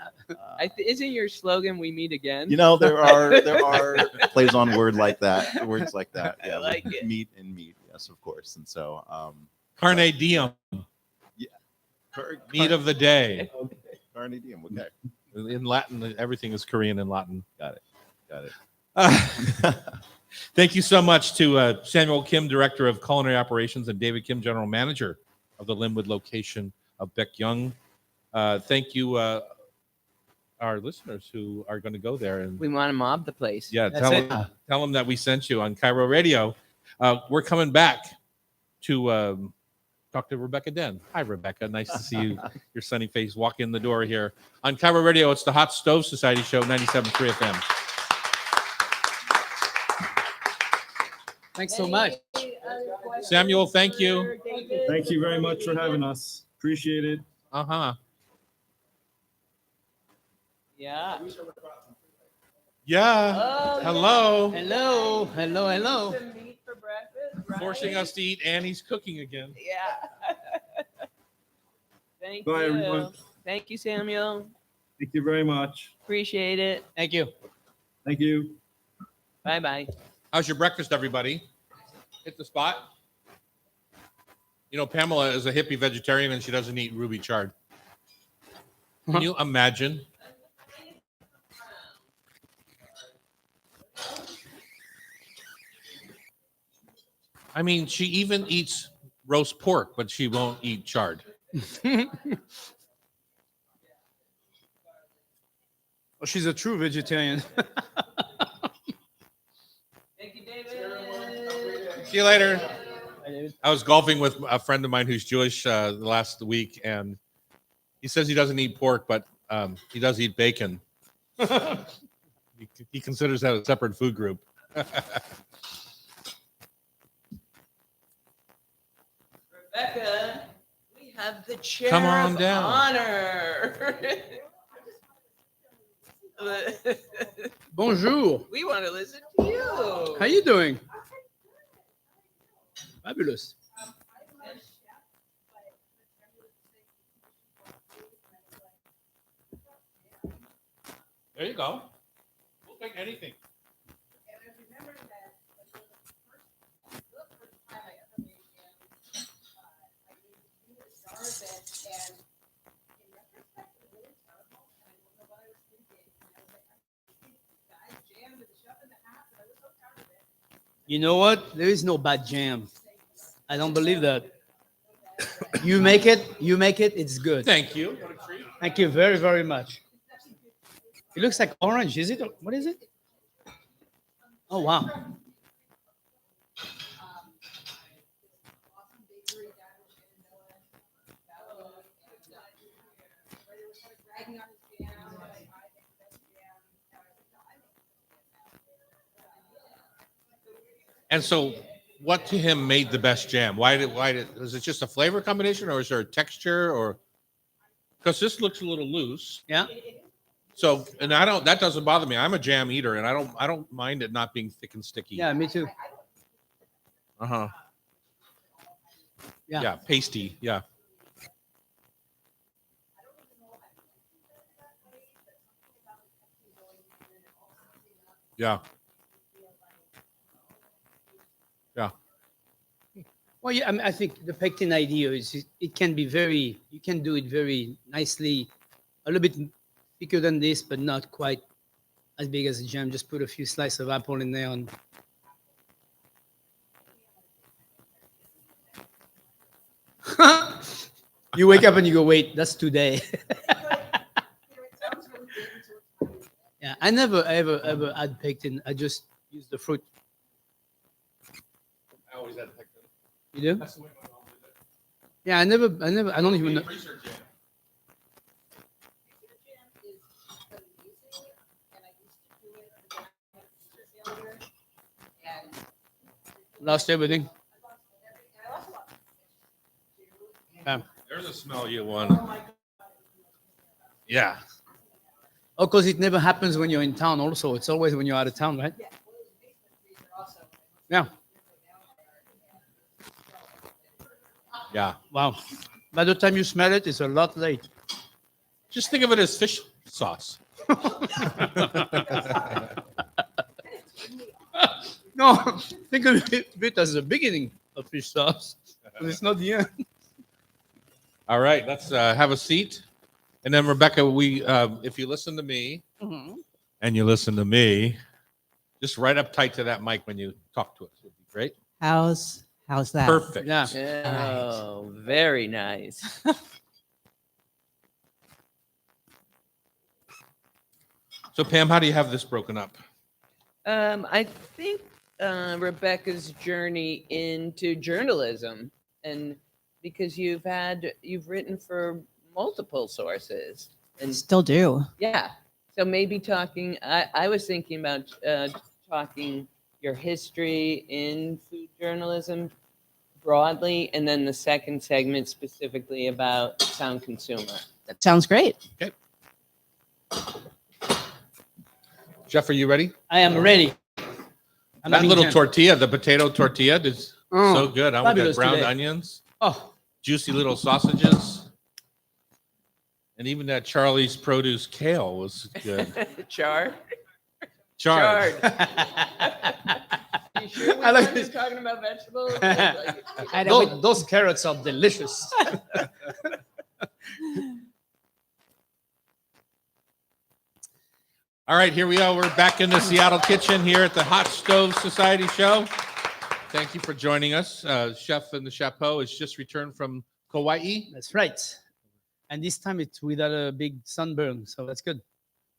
Isn't your slogan "We meet again"?
There are plays on words like that. Yeah,
I like it.
Meat and meat. Yes, of course. And so,
Carne diem.
Yeah.
Meat of the day.
Carne diem. Okay.
In Latin, everything is Korean in Latin.
Got it.
Thank you so much to Samuel Kim, Director of Culinary Operations, and David Kim, General Manager of the Linwood location of Beck Jung. Thank you, our listeners who are going to go there. And
We want to mob the place.
yeah,
That's
tell them that we sent you on Cairo Radio. We're coming back to talk to Rebekah Denn. Hi, Rebekah. Nice to see you, your sunny face walk in the door here. On Cairo Radio, it's the Hot Stove Society Show, 97.3 FM.
Thanks so much.
Samuel, thank you.
Thank you very much for having us. Appreciate it.
Uh-huh.
Yeah.
Yeah.
Oh,
Hello.
Hello.
Some meat for breakfast. Right?
Forcing us to eat Annie's cooking again.
Yeah. Thank
Bye,
you.
everyone.
Thank you, Samuel.
Thank you very much.
Appreciate it.
Thank you.
Thank you.
Bye-bye.
How's your breakfast, everybody? Hit the spot. You know, Pamela is a hippie vegetarian and she doesn't eat ruby chard. Can you imagine? I mean, she even eats roast pork, but she won't eat chard.
Well, she's a true vegetarian.
Thank you, David.
See you later. I was golfing with a friend of mine who's Jewish last week, and he says he doesn't eat pork, but he does eat bacon. He considers that a separate food group.
Rebecca, we have the chair
Come on
of
down.
honor.
Bonjour.
We want to listen to you.
How you doing? Fabulous.
There you go. We'll take anything.
You know what? There is no bad jam. I don't believe that. You make it, it's good.
Thank you. What a treat.
Thank you very, very much. It looks like orange. Is it? What is it? Oh, wow.
And so, what to him made the best jam? Why did was it just a flavor combination, or is there a texture, or because this looks a little loose?
Yeah.
So, and that doesn't bother me. I'm a jam eater, and I don't mind it not being thick and sticky.
Yeah, me too.
Uh-huh.
Yeah.
Yeah, pasty. Yeah. Yeah. Yeah.
Well, yeah, I mean, I think the pectin idea is it can be very, you can do it very nicely, a little bit thicker than this, but not quite as big as a jam. Just put a few slices of apple in there. And you wake up and you go, wait, that's today. Yeah, I never ever add pectin. I just use the fruit.
I always had pectin.
You do?
That's the way my mom did it.
Yeah, I don't even know.
Research jam.
Lost everything. Yeah.
There's a smell you want. Yeah.
Oh, because it never happens when you're in town also. It's always when you're out of town, right? Yeah.
Yeah.
Wow. By the time you smell it, it's a lot late.
Just think of it as fish sauce.
No, think of it as the beginning of fish sauce. But it's not the end.
All right, let's have a seat. And then Rebecca, if you listen to me and you listen to me, just right up tight to that mic when you talk to us would be great.
How's that?
Perfect.
Yeah.
Oh, very nice.
So Pam, how do you have this broken up?
I think Rebecca's journey into journalism, and because you've written for multiple sources, and
Still do.
yeah, so maybe talking. I was thinking about talking your history in food journalism broadly, and then the second segment specifically about Sound Consumer.
That sounds great.
Jeff, are you ready?
I am ready. I'm
That
having
little
jam.
tortilla, the potato tortilla is
Oh,
so good. I want that
fabulous
browned
today.
onions,
Oh,
juicy little sausages. And even that Charlie's Produce kale was good.
Chard.
Chard.
You sure we
I like
weren't
this.
just talking about vegetables?
Those carrots are delicious.
All right, here we are. We're back in the Seattle kitchen here at the Hot Stove Society show. Thank you for joining us. Chef and the Chapeau has just returned from Kauai.
That's right. And this time it's without a big sunburn, so that's good.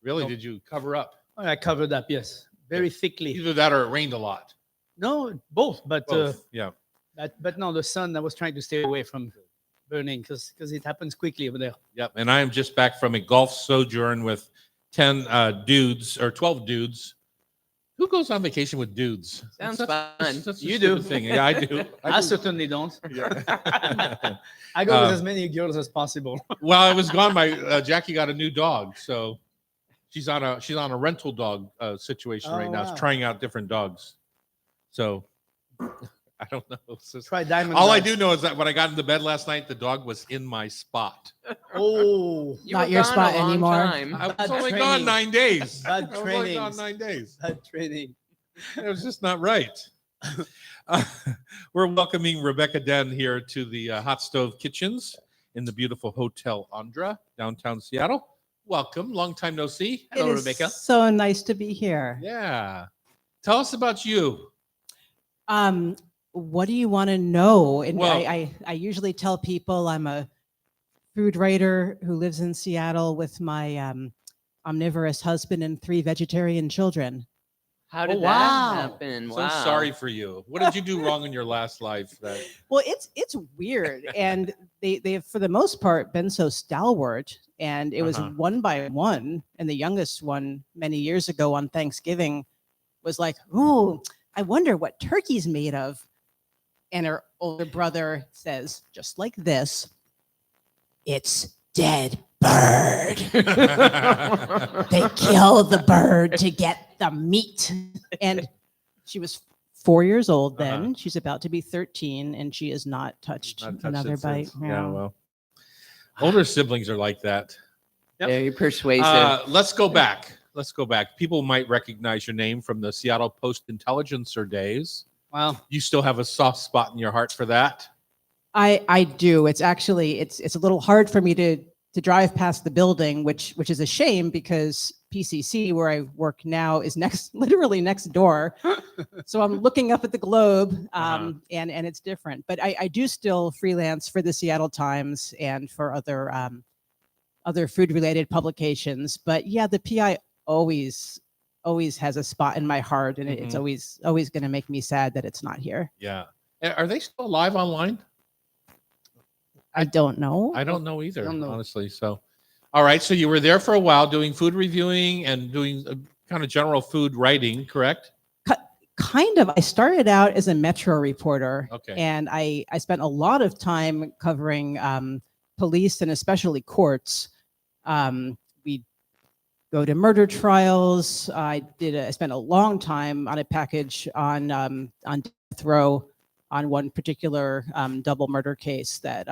Really?
Oh.
Did you cover up?
I covered up, yes, very thickly.
Either that or it rained a lot.
No, both, but
Both. Yeah.
but no, the sun. I was trying to stay away from burning because it happens quickly over there.
Yep. And I am just back from a golf sojourn with 10 dudes or 12 dudes. Who goes on vacation with dudes?
Sounds
That's
fun.
such a
You do.
stupid thing. Yeah, I do.
I
do.
certainly don't.
Yeah.
I go with as many girls as possible.
While I was gone, my Jackie got a new dog, so she's on a rental dog situation right
Oh,
now.
wow.
She's trying out different dogs. So I don't know. It's just-
Try diamond.
all I
dogs.
do know is that when I got into bed last night, the dog was in my spot.
Oh,
You
Not
were
your
gone
spot
a long
anymore.
time.
I was
Bad
only
training.
gone 9 days.
Bad
I was only gone
trainings.
9 days.
bad training.
It was just not right. We're welcoming Rebekah Denn here to the Hot Stove Kitchens in the beautiful Hotel Andra, downtown Seattle. Welcome. Long time no see.
Hello,
It is
Rebekah.
so nice to be here.
Yeah. Tell us about you.
What do you want to know? And
Well-
I usually tell people I'm a food writer who lives in Seattle with my omnivorous husband and 3 vegetarian children.
How did
Oh,
that
wow.
happen?
So sorry for you. What did you do wrong in your last life? That
Well, it's weird, and they've for the most part been so stalwart, and it was
Uh-huh.
one by one, and the youngest one many years ago on Thanksgiving was like, "Oh, I wonder what turkey's made of," and her older brother says, just like this, "It's dead bird." They kill the bird to get the meat. And she was 4 years old then.
Uh-huh.
She's about to be 13, and she has not touched
Not touched
another
it
bite.
since. Yeah, well, older siblings are like that.
Very persuasive.
Let's go back. Let's go back. People might recognize your name from the Seattle Post-Intelligencer days.
Wow.
You still have a soft spot in your heart for that?
I do. It's actually it's a little hard for me to drive past the building, which is a shame because PCC, where I work now, is literally next door. So I'm looking up at the globe, and it's different. But I do still freelance for the Seattle Times and for other food related publications. But yeah, the PI always has a spot in my heart, and it's always going to make me sad that it's not here.
Yeah. Are they still live online?
I don't know.
I don't know either,
Don't know.
honestly. So, all right. So you were there for a while doing food reviewing and doing kind of general food writing, correct?
Kind of. I started out as a Metro reporter,
Okay.
and I spent a lot of time covering police and especially courts. We go to murder trials. I spent a long time on a package on death row on one particular double murder case that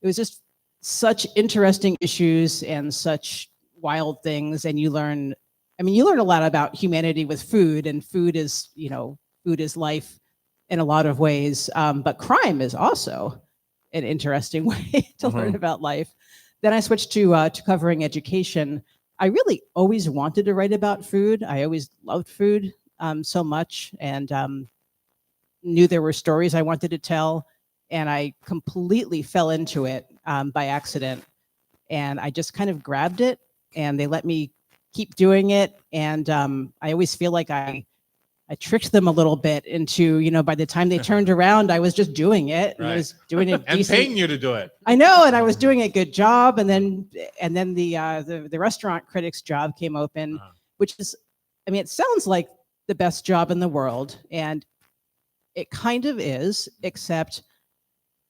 it was just such interesting issues and such wild things, and you learn a lot about humanity with food, and food is life in a lot of ways. But crime is also an interesting way to learn about life. Then I switched to covering education. I really always wanted to write about food. I always loved food so much, and knew there were stories I wanted to tell. And I completely fell into it by accident. And I just kind of grabbed it, and they let me keep doing it. And I always feel like I tricked them a little bit into, by the time they turned around, I was just doing it. And I
Right.
was doing it
And
decent.
paying you to do it.
I know, and I was doing a good job. And then the restaurant critic's job came open, which is, it sounds like the best job in the world. And it kind of is, except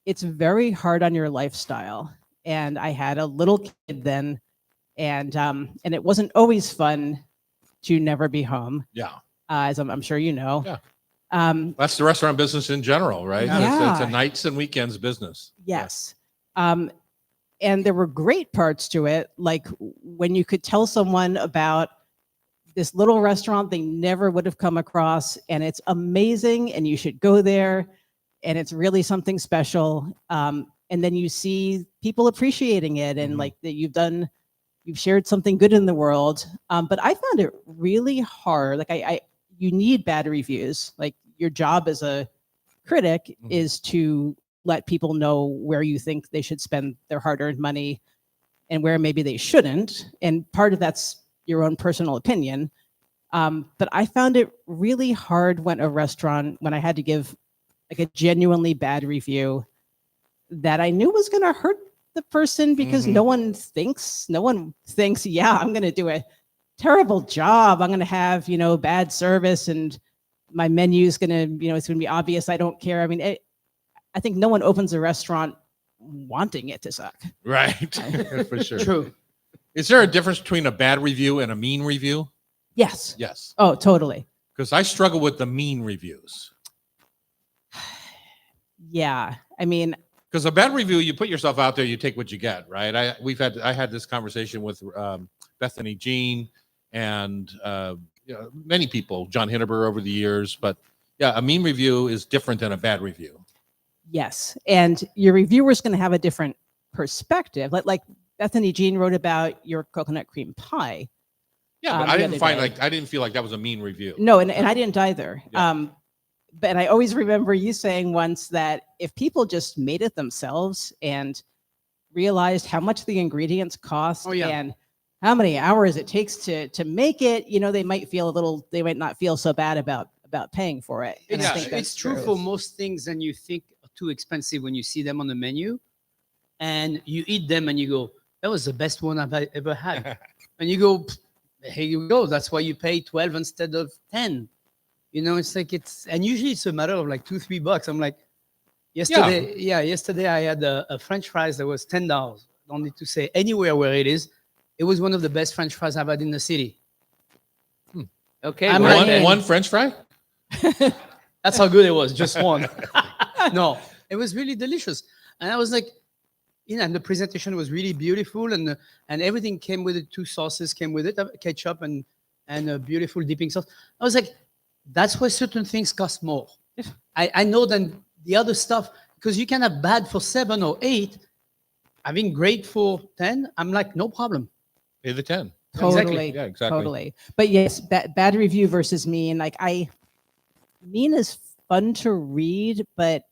it's very hard on your lifestyle. And I had a little kid then, and it wasn't always fun to never be home,
Yeah.
as I'm sure you know.
Yeah. That's the restaurant business in general, right?
Yeah.
It's a nights and weekends business.
Yes. And there were great parts to it, like when you could tell someone about this little restaurant they never would have come across, and it's amazing, and you should go there, and it's really something special. And then you see people appreciating it, and like that you've shared something good in the world. But I found it really hard. Like you need bad reviews. Like your job as a critic is to let people know where you think they should spend their hard-earned money and where maybe they shouldn't. And part of that's your own personal opinion. But I found it really hard when I had to give like a genuinely bad review that I knew was going to hurt the person, because no one thinks, yeah, I'm going to do a terrible job. I'm going to have, bad service, and my menu is going to, it's going to be obvious. I don't care. I mean, I think no one opens a restaurant wanting it to suck.
Right. For sure.
True.
Is there a difference between a bad review and a mean review?
Yes.
Yes.
Oh, totally.
Because I struggle with the mean reviews.
Yeah. I mean,
because a bad review, you put yourself out there, you take what you get, right? I had this conversation with Bethany Jean and many people, John Hindenburg over the years, but yeah, a mean review is different than a bad review.
Yes, and your reviewer's going to have a different perspective. Like Bethany Jean wrote about your coconut cream pie.
Yeah, but I didn't feel like that was a mean review.
No, and I didn't either.
Yeah.
But I always remember you saying once that if people just made it themselves and realized how much the ingredients cost and how many hours it takes to make it, they might not feel so bad about paying for it. And I think that's
It's true for most things, and you think are too expensive when you see them on the menu, and you eat them and you go, that was the best one I've ever had. And you go, here you go. That's why you pay 12 instead of 10. It's like and usually it's a matter of like $2-3. I'm like, yesterday I had a French fries that was $10. Don't need to say anywhere where it is. It was one of the best French fries I've had in the city.
Okay.
One French fry?
That's how good it was. Just one. No, it was really delicious. And I was like, and the presentation was really beautiful, and everything came with it. 2 sauces came with it, ketchup and a beautiful dipping sauce. I was like, that's why certain things cost more. I know than the other stuff, because you can have bad for 7 or 8, having great for 10. I'm like, no problem.
Pay the 10.
Totally.
Exactly.
Yeah, exactly.
Totally. But yes, bad review versus mean. Like mean is fun to read, but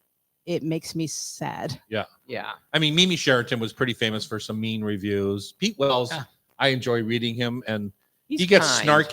it makes me sad.
Yeah.
Yeah.
I mean, Mimi Sheraton was pretty famous for some mean reviews. Pete Wells, I enjoy reading him, and he gets
kind.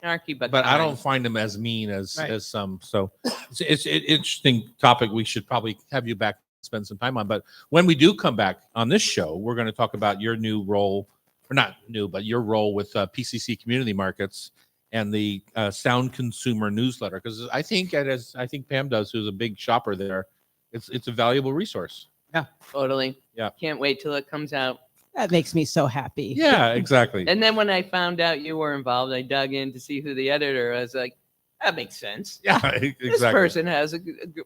snarky,
but
I
kind.
don't find him as mean as some. So it's an interesting topic. We should probably have you back, spend some time on. But when we do come back on this show, we're going to talk about your new role, or not new, but your role with PCC Community Markets and the Sound Consumer newsletter. Because I think, as I think Pam does, who's a big shopper there, it's a valuable resource.
Yeah,
Totally.
Yeah.
Can't wait till it comes out.
That makes me so happy.
Yeah, exactly.
And then when I found out you were involved, I dug in to see who the editor was. Like, that makes sense.
Yeah, exactly.
This person has a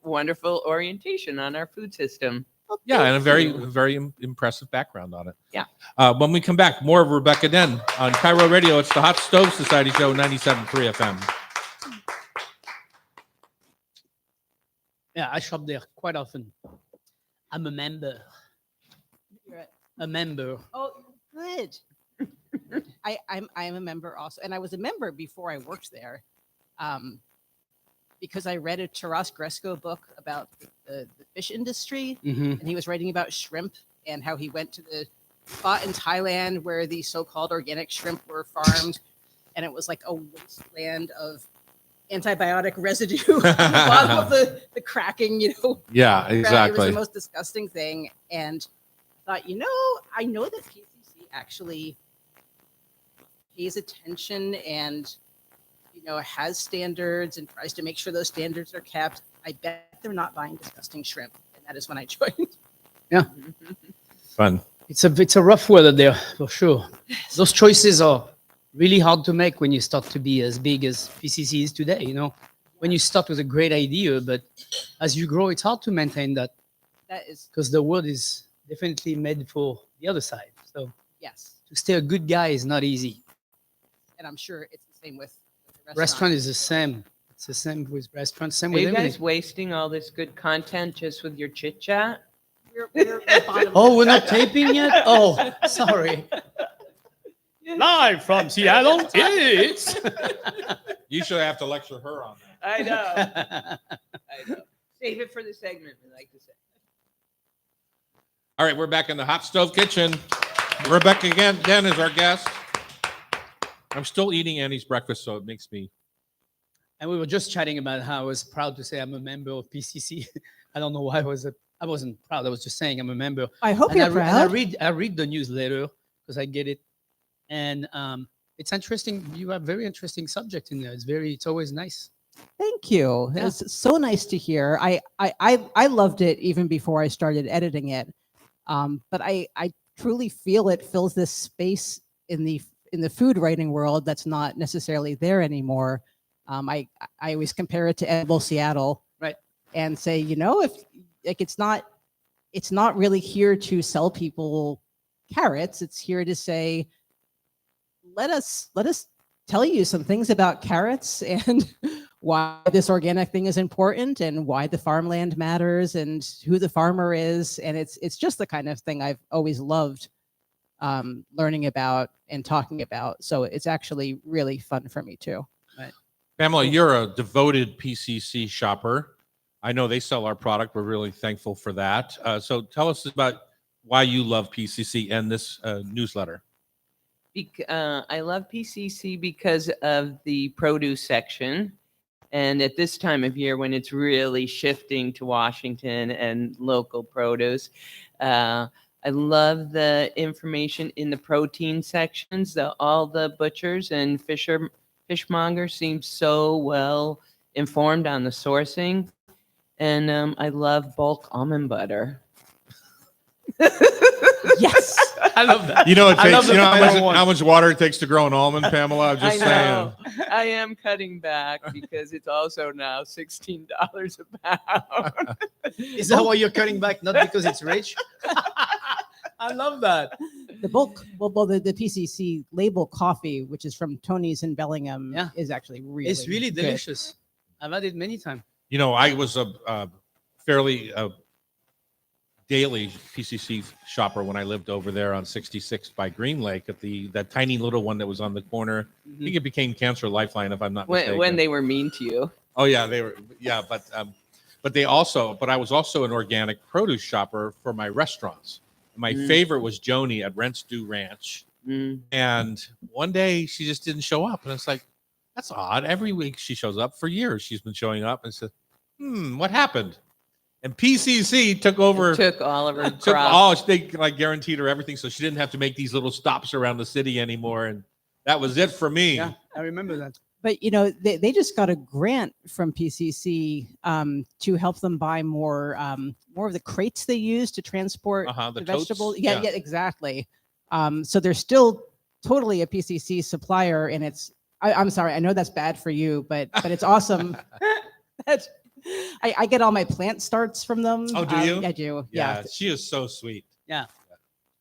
wonderful orientation on our food system.
Yeah, and a very, very impressive background on it.
Yeah.
When we come back, more of Rebekah Denn on Cairo Radio. It's the Hot Stove Society Show, 97.3 FM.
Yeah, I shop there quite often. I'm a member. A member.
Oh, good. I'm a member also, and I was a member before I worked there, because I read a Taras Gresko book about the fish industry, and he was writing about shrimp and how he went to the spot in Thailand where the so-called organic shrimp were farmed, and it was like a wasteland of antibiotic residue on the bottom of the cracking,
Yeah,
It was
exactly.
the most disgusting thing, and I thought, I know that PCC actually pays attention and, has standards and tries to make sure those standards are kept. I bet they're not buying disgusting shrimp, and that is when I joined.
Yeah,
Fun.
it's a rough weather there for sure. Those choices are really hard to make when you start to be as big as PCC is today. When you start with a great idea, but as you grow, it's hard to maintain that,
That is
because the world is definitely made for the other side. So
Yes.
to stay a good guy is not easy.
And I'm sure it's the same with the
Restaurant is the same. It's the same with restaurants. Same
Are
with
you
everything.
guys wasting all this good content just with your chit chat?
We're bottom.
Oh, we're not taping yet? Oh, sorry. Live from Seattle, it's.
You should have to lecture her on that.
I know. I know. Save it for the segment, we like to say.
All right, we're back in the hot stove kitchen. Rebekah Denn is our guest. I'm still eating Annie's breakfast, so it makes me.
And we were just chatting about how I was proud to say I'm a member of PCC. I don't know why I wasn't proud. I was just saying I'm a member.
I hope
And
you're
and
proud.
I read the newsletter because I get it, and it's interesting. You have very interesting subject in there. It's always nice.
Thank you.
Yeah.
It's so nice to hear. I loved it even before I started editing it. But I truly feel it fills this space in the food writing world that's not necessarily there anymore. I always compare it to Edible Seattle,
Right.
and say, if like it's not really here to sell people carrots. It's here to say, let us tell you some things about carrots and why this organic thing is important and why the farmland matters and who the farmer is. And it's just the kind of thing I've always loved learning about and talking about. So it's actually really fun for me too.
Pamela, you're a devoted PCC shopper. I know they sell our product. We're really thankful for that. So tell us about why you love PCC and this newsletter.
I love PCC because of the produce section. And at this time of year, when it's really shifting to Washington and local produce, I love the information in the protein sections. All the butchers and fishmongers seem so well informed on the sourcing. And I love bulk almond butter.
Yes.
I love that.
You know, it
I love
takes,
the
you know
final one.
how much water it takes to grow an almond, Pamela? I'm just
I know.
saying.
I am cutting back because it's also now $16 a pound.
Is that why you're cutting back? Not because it's rich? I love that.
The the PCC label coffee, which is from Tony's in Bellingham,
Yeah.
is actually really
It's really
good.
delicious. I've had it many times.
You know, I was a fairly daily PCC shopper when I lived over there on 66 by Green Lake at that tiny little one that was on the corner. I think it became Cancer Lifeline, if I'm not mistaken.
when they were mean to you.
Oh yeah, they were. Yeah, but I was also an organic produce shopper for my restaurants. My favorite was Joni at Rent Stew Ranch.
Mm.
And one day she just didn't show up, and it's like, that's odd. Every week she shows up. For years she's been showing up, and said, what happened? And PCC took over.
Took all of her
Took
crop.
all, they like guaranteed her everything, so she didn't have to make these little stops around the city anymore. And that was it for me.
Yeah, I remember that.
But they just got a grant from PCC to help them buy more of the crates they use to transport
The
the
totes?
vegetables. Yeah, exactly. So they're still totally a PCC supplier, and I'm sorry, I know that's bad for you, but it's awesome. I get all my plant starts from them.
Oh, do you?
I do.
Yeah, she is so sweet.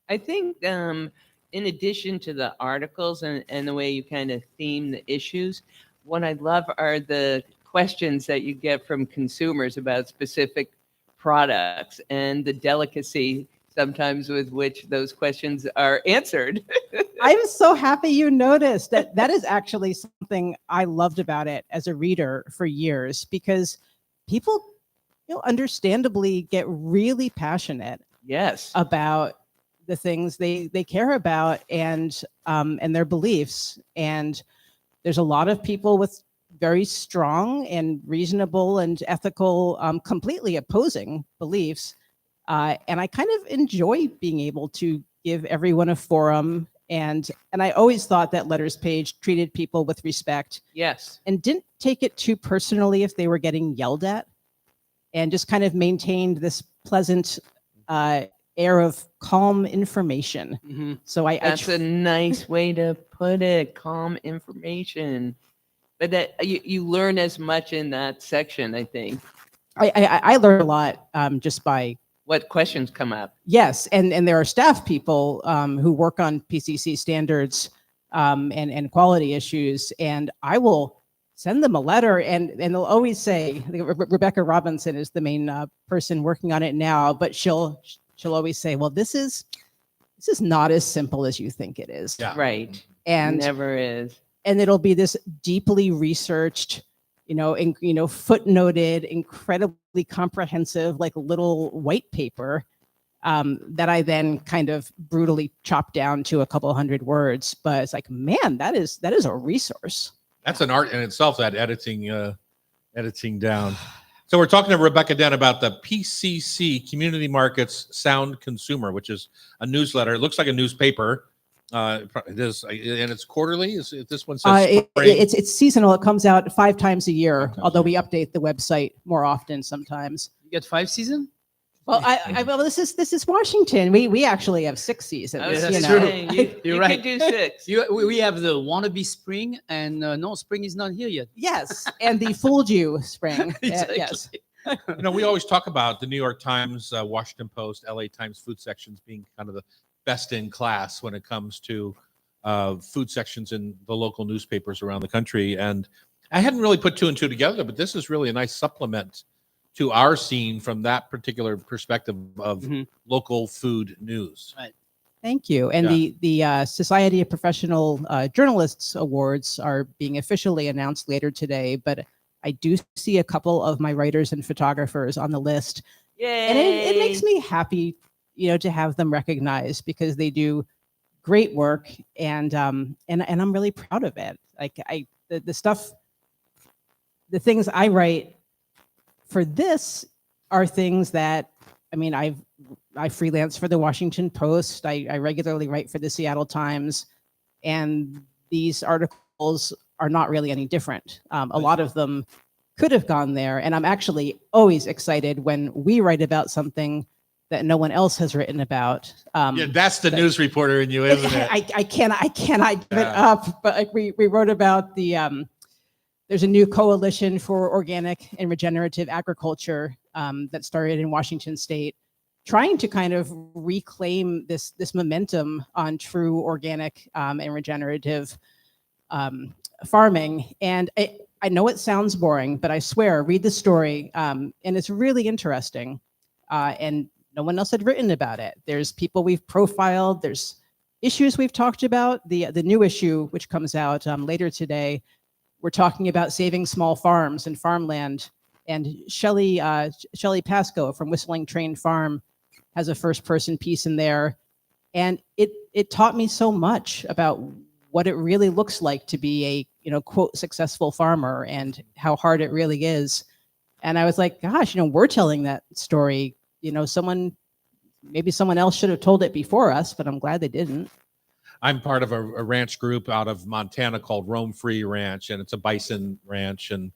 I think in addition to the articles and the way you kind of theme the issues, what I love are the questions that you get from consumers about specific products and the delicacy sometimes with which those questions are answered.
I'm so happy you noticed that. That is actually something I loved about it as a reader for years, because people, understandably get really passionate
Yes.
about the things they care about and their beliefs. And there's a lot of people with very strong and reasonable and ethical, completely opposing beliefs. And I kind of enjoy being able to give everyone a forum. And I always thought that Letters Page treated people with respect
Yes.
and didn't take it too personally if they were getting yelled at, and just kind of maintained this pleasant air of calm information.
Mm-hmm.
So
That's a nice way to put it. Calm information. But that you learn as much in that section, I think.
I learned a lot just by
what questions come up.
Yes, and there are staff people who work on PCC standards and quality issues, and I will send them a letter, and they'll always say, Rebecca Robinson is the main person working on it now, but she'll always say, well, this is not as simple as you think it is.
Yeah.
Right.
And
Never is.
and it'll be this deeply researched, footnoted, incredibly comprehensive, like little white paper that I then kind of brutally chop down to a couple hundred words. But it's like, man, that is a resource.
That's an art in itself, that editing down. So we're talking to Rebekah Denn about the PCC Community Markets Sound Consumer, which is a newsletter. It looks like a newspaper. It is, and it's quarterly. This one says spring?
It's seasonal. It comes out 5 times a year,
5 times
although
a
we update the website more often sometimes.
You get 5 seasons?
Well, well, this is Washington. We actually have 6 seasons.
I was
that's
just
true.
saying, you
You're
could
right.
do 6.
We have the wannabe spring, and no, spring is not here yet.
Yes, and the fooled you spring.
Exactly.
Yes.
We always talk about the New York Times, Washington Post, LA Times food sections being kind of the best in class when it comes to food sections in the local newspapers around the country. And I hadn't really put 2 and 2 together, but this is really a nice supplement to our scene from that particular perspective of
Mhm.
local food news.
Thank you. And the Society of Professional Journalists Awards are being officially announced later today, but I do see a couple of my writers and photographers on the list.
Yay.
And it makes me happy, to have them recognized because they do great work, and I'm really proud of it. Like the things I write for this are things that, I freelance for the Washington Post. I regularly write for the Seattle Times, and these articles are not really any different. A lot of them could have gone there, and I'm actually always excited when we write about something that no one else has written about.
Yeah, that's the news reporter in you, isn't it?
I cannot give it up. But like we wrote about there's a new coalition for organic and regenerative agriculture that started in Washington State, trying to kind of reclaim this momentum on true organic and regenerative farming. And I know it sounds boring, but I swear, read the story, and it's really interesting. And no one else had written about it. There's people we've profiled. There's issues we've talked about. The new issue, which comes out later today, we're talking about saving small farms and farmland. And Shelley Pascoe from Whistling Train Farm has a first-person piece in there, and it taught me so much about what it really looks like to be a quote successful farmer and how hard it really is. And I was like, gosh, we're telling that story. Maybe someone else should have told it before us, but I'm glad they didn't.
I'm part of a ranch group out of Montana called Roam Free Ranch, and it's a bison ranch, and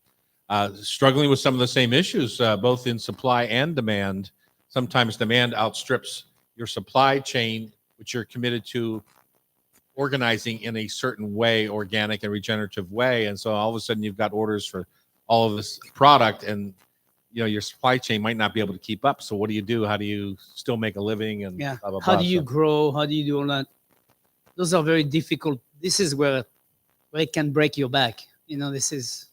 struggling with some of the same issues, both in supply and demand. Sometimes demand outstrips your supply chain, which you're committed to organizing in a certain way, organic and regenerative way. And so all of a sudden you've got orders for all of this product, and your supply chain might not be able to keep up. So what do you do? How do you still make a living? And
Yeah.
blah, blah,
How
blah.
do you
So-
grow? How do you do all that? Those are very difficult. This is where it can break your back. This is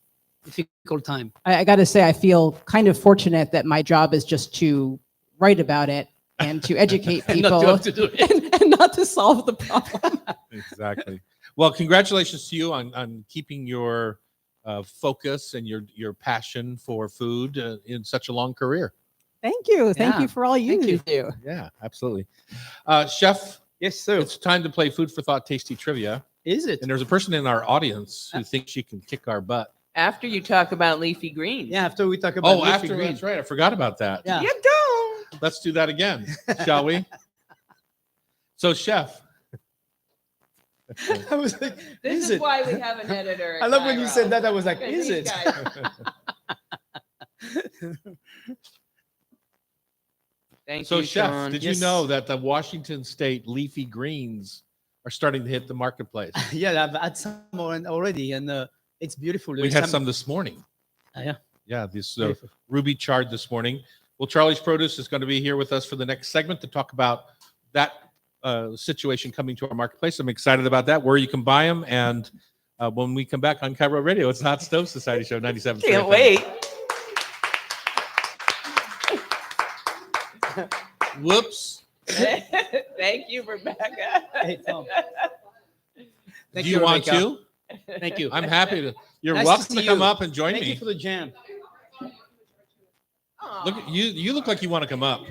difficult time.
I got to say, I feel kind of fortunate that my job is just to write about it and to educate
And
people
not to have to do it.
and not to solve the problem.
Exactly. Well, congratulations to you on keeping your focus and your passion for food in such a long career.
Thank you. Thank
Yeah.
you for all you
Thank you.
do.
Yeah, absolutely. Chef,
Yes, sir.
it's time to play Food for Thought Tasty Trivia.
Is it?
And there's a person in our audience who thinks she can kick our butt.
After you talk about leafy greens.
Yeah, after we talk about
Oh,
leafy
after
green.
that's right. I forgot about that.
Yeah.
You don't.
Let's do that again, shall we? So, Chef.
I was like,
This
is
is
it?
why we have an editor.
I love when you said that. I was like, is it?
Thank
So,
you,
Chef,
Sean.
did
Yes.
you know that the Washington State leafy greens are starting to hit the marketplace?
Yeah, I've had some already, and it's beautiful.
We had some this morning.
Yeah.
Yeah, this
Beautiful.
ruby chard this morning. Well, Charlie's Produce is going to be here with us for the next segment to talk about that situation coming to our marketplace. I'm excited about that, where you can buy them. And when we come back on Cairo Radio, it's the Hot Stove Society Show 97.3
Can't
FM.
wait.
Whoops.
Thank you, Rebecca.
Hey, Tom.
Do you want
Rebecca.
to?
Thank you.
I'm happy to. You're
Nice to
welcome
see
to come
you.
up and join
Thank
me.
you for the jam.
Look at you. You look like you want to come up.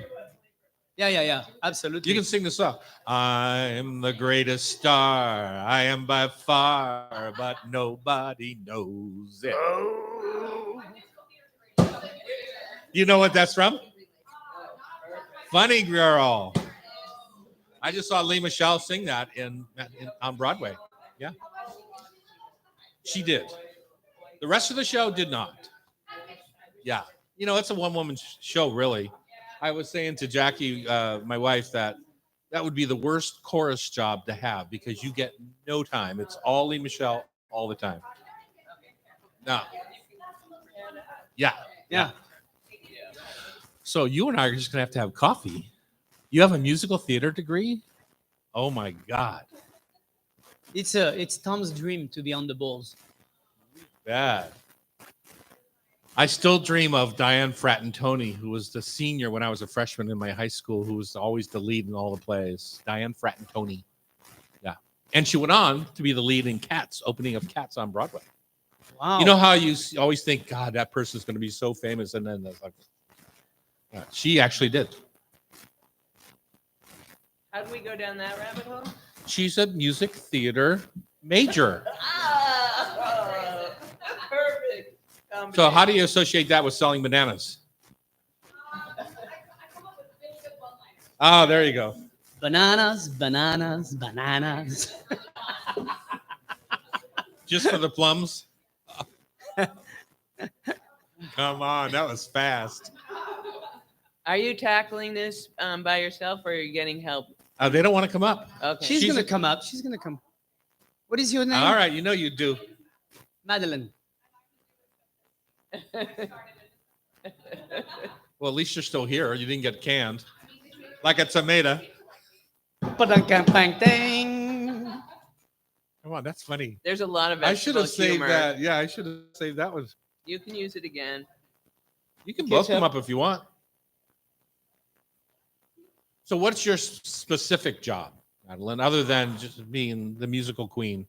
Yeah. Absolutely.
You can sing the song. I'm the greatest star. I am by far, but nobody knows it. You know what that's from? Funny Girl. I just saw Lee Michelle sing that on Broadway. Yeah. She did. The rest of the show did not. Yeah. You know, it's a one-woman show, really. I was saying to Jackie, my wife, that would be the worst chorus job to have because you get no time. It's all Lee Michelle all the time. No. Yeah.
Yeah.
So you and I are just going to have coffee. You have a musical theater degree? Oh, my God.
It's Tom's dream to be on the balls.
Bad. I still dream of Diane Fratantoni, who was the senior when I was a freshman in my high school, who was always the lead in all the plays. Diane Fratantoni. Yeah. And she went on to be the lead in Cats, opening of Cats on Broadway.
Wow.
You know how you always think, God, that person's going to be so famous. And then it's like, she actually did.
How do we go down that rabbit hole?
She's a music theater major.
Perfect.
So how do you associate that with selling bananas? Oh, there you go.
Bananas.
Just for the plums? Come on, that was fast.
Are you tackling this by yourself or are you getting help?
They don't want to come up.
Okay.
She's gonna come up. She's gonna come. What is your name?
All right, you know you do.
Madeline.
Well, at least you're still here. You didn't get canned. Like a tomato.
Ba-dum-cam-bang-dang.
Come on, that's funny.
There's a lot of
I should have
vegetable
saved
humor.
that. Yeah, I should have saved that one.
You can use it again.
You can both come up if you want. So what's your specific job, Madeline, other than just being the musical queen?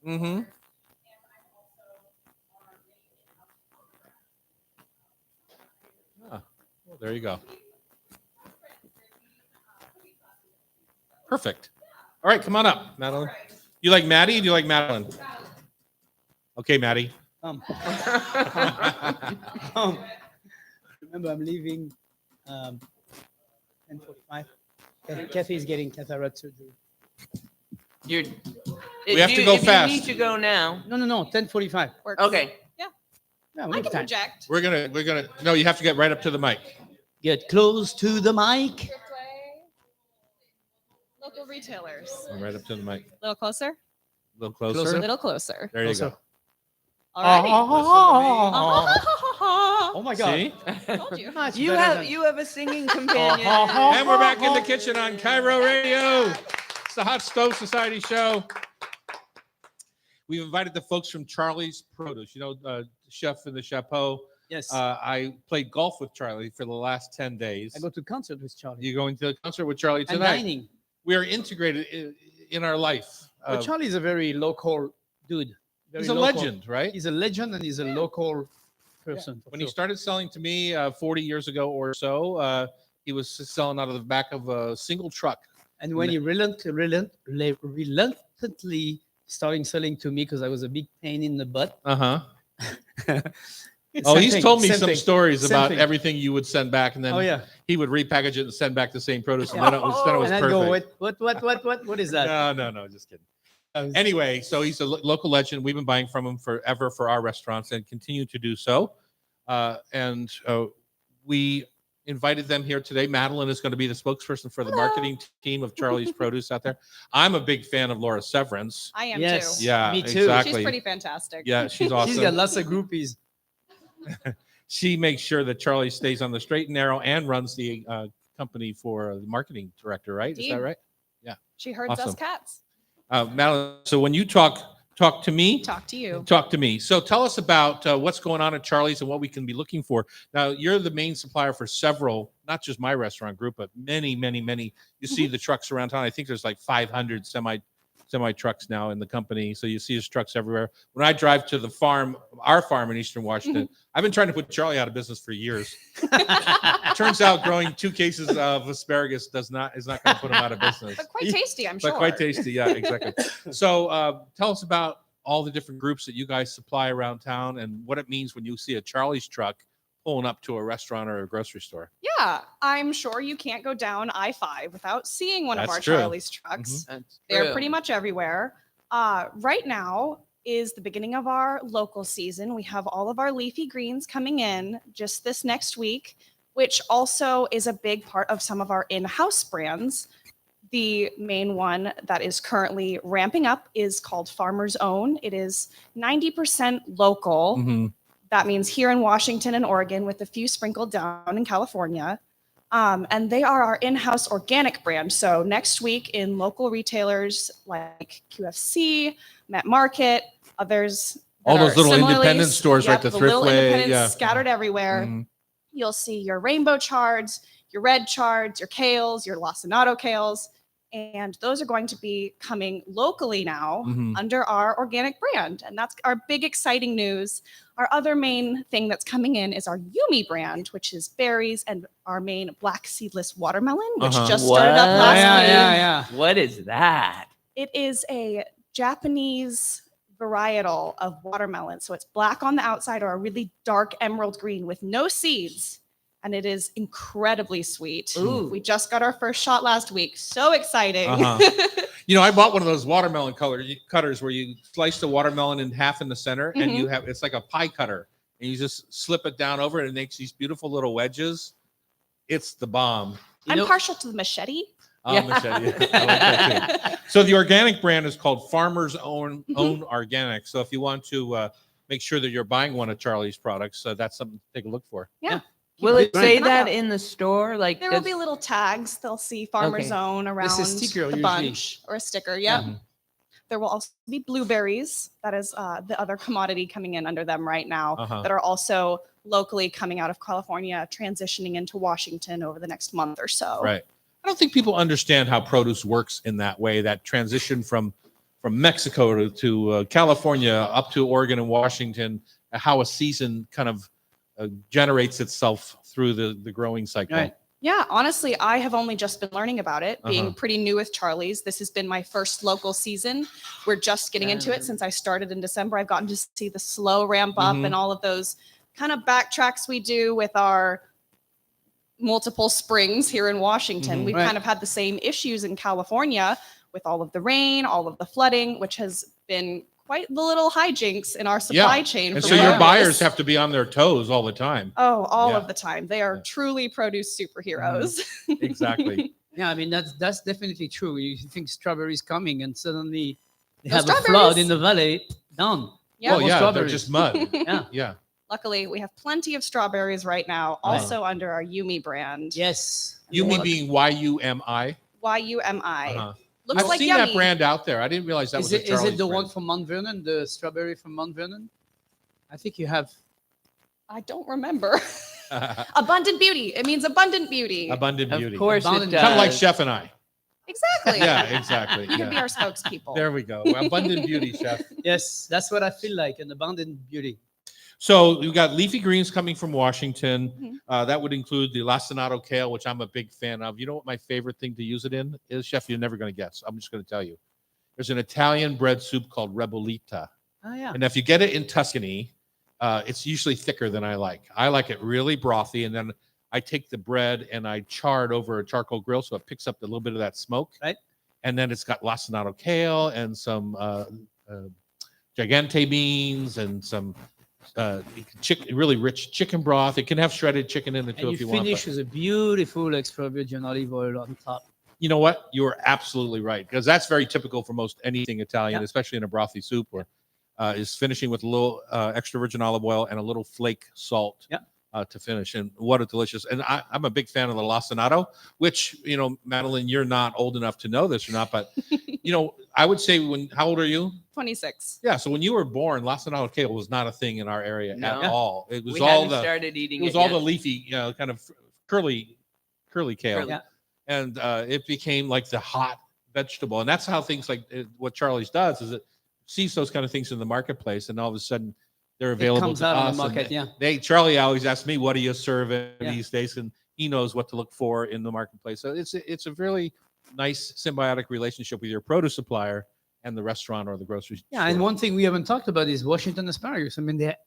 Mm-hmm. Well, there you go. Perfect. All right, come on up, Madeline. You like Maddie? Or do you like Madeline? Okay, Maddie.
Remember, I'm leaving 10:45. Kathy is getting cataract surgery.
We
We have to go fast.
You need to go now.
No, 10:45.
Okay.
Yeah, we
I
have
can
time.
project.
We're gonna. No, you have to get right up to the mic.
Get close to the mic.
This way. Local retailers.
Right up to the mic.
A little closer.
A little closer.
Closer.
A little closer.
There you
Closer.
go.
All righty.
Oh my God.
See?
Told you.
Much
You
better
have
than-
you have a singing companion.
And we're back in the kitchen on Cairo Radio. It's the Hot Stove Society Show. We've invited the folks from Charlie's Produce. You know, chef in the chapeau.
Yes.
I played golf with Charlie for the last 10 days.
I go to concert with Charlie.
You're going to a concert with Charlie
And
tonight.
dining.
We are integrated in our life.
But Charlie is a very local dude. Very
He's a
local.
legend, right?
He's a legend and he's a local person. for
When he
sure.
started selling to me 40 years ago or so, he was selling out of the back of a single truck.
And when he reluctantly starting selling to me because I was a big pain in the butt.
Uh-huh.
Same
Oh, he's
thing,
told me
same
some
thing.
stories
Same
about
thing.
everything you would send back, and then
Oh yeah.
he would repackage it and send back the same produce, and then it was
And I'd
perfect.
go, what is that?
No, just kidding.
I was-
Anyway, so he's a local legend. We've been buying from him forever for our restaurants and continue to do so. We invited them here today. Madeline is going to be the spokesperson for the marketing team of Charlie's Produce out there. I'm a big fan of Laura Severance.
I am
Yes.
too.
Yeah,
Me too.
exactly.
She's pretty fantastic.
Yeah, she's awesome.
She's got lots of groupies.
She makes sure that Charlie stays on the straight and narrow and runs the company for the marketing director, right? Is
Indeed.
that right?
She herds
Awesome.
us cats.
Madeline, so when you talk to me,
Talk to you.
talk to me. So tell us about what's going on at Charlie's and what we can be looking for. Now, you're the main supplier for several, not just my restaurant group, but many, many, many. You see the trucks around town. I think there's like 500 semi trucks now in the company. So you see his trucks everywhere. When I drive to the farm, our farm in Eastern Washington, I've been trying to put Charlie out of business for years. Turns out growing 2 cases of asparagus is not going to put him out of business.
But quite tasty, I'm sure.
But quite tasty, yeah, exactly. So tell us about all the different groups that you guys supply around town and what it means when you see a Charlie's truck pulling up to a restaurant or a grocery store.
Yeah, I'm sure you can't go down I-5 without seeing one of
That's
our
true.
Charlie's trucks.
That's
They're
true.
pretty much everywhere. Right now is the beginning of our local season. We have all of our leafy greens coming in just this next week, which also is a big part of some of our in-house brands. The main one that is currently ramping up is called Farmer's Own. It is 90% local.
Mhm.
That means here in Washington and Oregon, with a few sprinkled down in California. And they are our in-house organic brand. So next week in local retailers like QFC, Met Market, others. that
All those
are
little
similarly-
independent stores, right? The
little
Thriftway,
independents
yeah.
scattered everywhere.
Mhm.
You'll see your rainbow chards, your red chards, your kales, your lacinato kales. And those are going to be coming locally now
Mhm.
under our organic brand. And that's our big exciting news. Our other main thing that's coming in is our Yumi brand, which is berries, and our main black seedless watermelon, which
Uh-huh.
just started up
What?
last
Yeah,
week.
yeah.
What is that?
It is a Japanese varietal of watermelon. So it's black on the outside or a really dark emerald green with no seeds. And it is incredibly sweet.
Ooh.
We just got our first shot last week. So exciting.
Uh-huh. You know, I bought one of those watermelon cutters where you slice the watermelon in half in the center and you have, it's like a pie cutter. And you just slip it down over it and it makes these beautiful little wedges. It's the bomb.
You
I'm
know-
partial to the machete.
Oh, Michelle, yeah. I like that too. So the organic brand is called Farmer's Own Organic. So if you want to make sure that you're buying one of Charlie's products, that's something to take a look for.
Will it
Right.
say
Keep an eye
that
out.
in the store? Like
There will
does-
be little tags. They'll see Farmer's
Okay.
Own around
It's a sticker
the
usually.
bunch or a sticker. Yep.
Mhm.
There will also be blueberries. That is the other commodity coming in under them right now
Uh-huh.
that are also locally coming out of California, transitioning into Washington over the next month or so.
Right. I don't think people understand how produce works in that way. That transition from Mexico to California up to Oregon and Washington, how a season kind of generates itself through the growing cycle.
Right.
Yeah, honestly, I have only just been learning about it, being
Uh-huh.
pretty new with Charlie's. This has been my first local season. We're just getting into it since I started in December. I've gotten to see the slow ramp up
Mhm.
and all of those kind of backtracks we do with our multiple springs here in Washington.
Mhm.
We've
Right.
kind of had the same issues in California with all of the rain, all of the flooding, which has been quite the little hijinks in our supply chain.
And
for
so your
produce.
buyers have to be on their toes all the time.
Oh, all
Yeah.
of the time. They are
Yeah.
truly produce superheroes.
Exactly.
Yeah, I mean that's definitely true. You think strawberries coming, and suddenly they
No
have a flood
strawberries.
in the valley. Done.
Yeah.
Oh
no
yeah, they're
strawberries.
just mud.
Yeah.
Yeah.
Luckily, we have plenty of strawberries right now,
Right.
also under our Yumi brand.
Yes.
Yumi
Look.
being YUMI.
YUMI.
Uh-huh.
Looks
I've
like
seen
yummy.
that brand out there. I didn't realize that
Is
was a
it
Charlie's
the
brand.
one from Mount Vernon, the strawberry from Mount Vernon? I think you have.
I don't remember. Abundant beauty. It means abundant beauty.
Abundant
Of
beauty.
course it
Abundant-
does.
Kind of like Chef and I.
Exactly.
Yeah, exactly.
You can be
Yeah.
our spokespeople.
There we go. Abundant beauty, Chef.
Yes, that's what I feel like, an abundant beauty.
So you've got leafy greens coming from Washington.
Mhm.
That would include the lacinato kale, which I'm a big fan of. You know what my favorite thing to use it in is, Chef? You're never going to guess. I'm just going to tell you. There's an Italian bread soup called Rebolita.
Oh yeah.
And if you get it in Tuscany, it's usually thicker than I like. I like it really brothy. And then I take the bread and I char it over a charcoal grill so it picks up a little bit of that smoke.
Right.
And then it's got lacinato kale and some gigante beans and some really rich chicken broth. It can have shredded chicken in it too
And
if
you
you want.
finish
But
with a beautiful extra virgin olive oil on top.
you know what? You're absolutely right, because that's very typical for most anything Italian,
Yeah.
especially in a brothy soup, where is finishing with a little extra virgin olive oil and a little flake salt.
Yeah.
To finish, and what a delicious! And I'm a big fan of the lacinato, which Madeline, you're not old enough to know this or not, but I would say how old are you?
26.
Yeah, so when you were born, lacinato kale was not a thing in our area
No.
at all. It was
We
all
hadn't started eating
it was
it
all
yet.
the leafy, kind of curly kale,
Yeah.
and it became like the hot vegetable, and that's how things like what Charlie's does is it sees those kind of things in the marketplace, and all of a sudden they're available
comes
to
out on
us.
the
and
market, yeah.
Charlie always asks me, "What do you serve
Yeah.
these days?" And he knows what to look for in the marketplace. So it's a really nice symbiotic relationship with your produce supplier and the restaurant or the grocery store.
Yeah, and one thing we haven't talked about is Washington asparagus. I mean, they're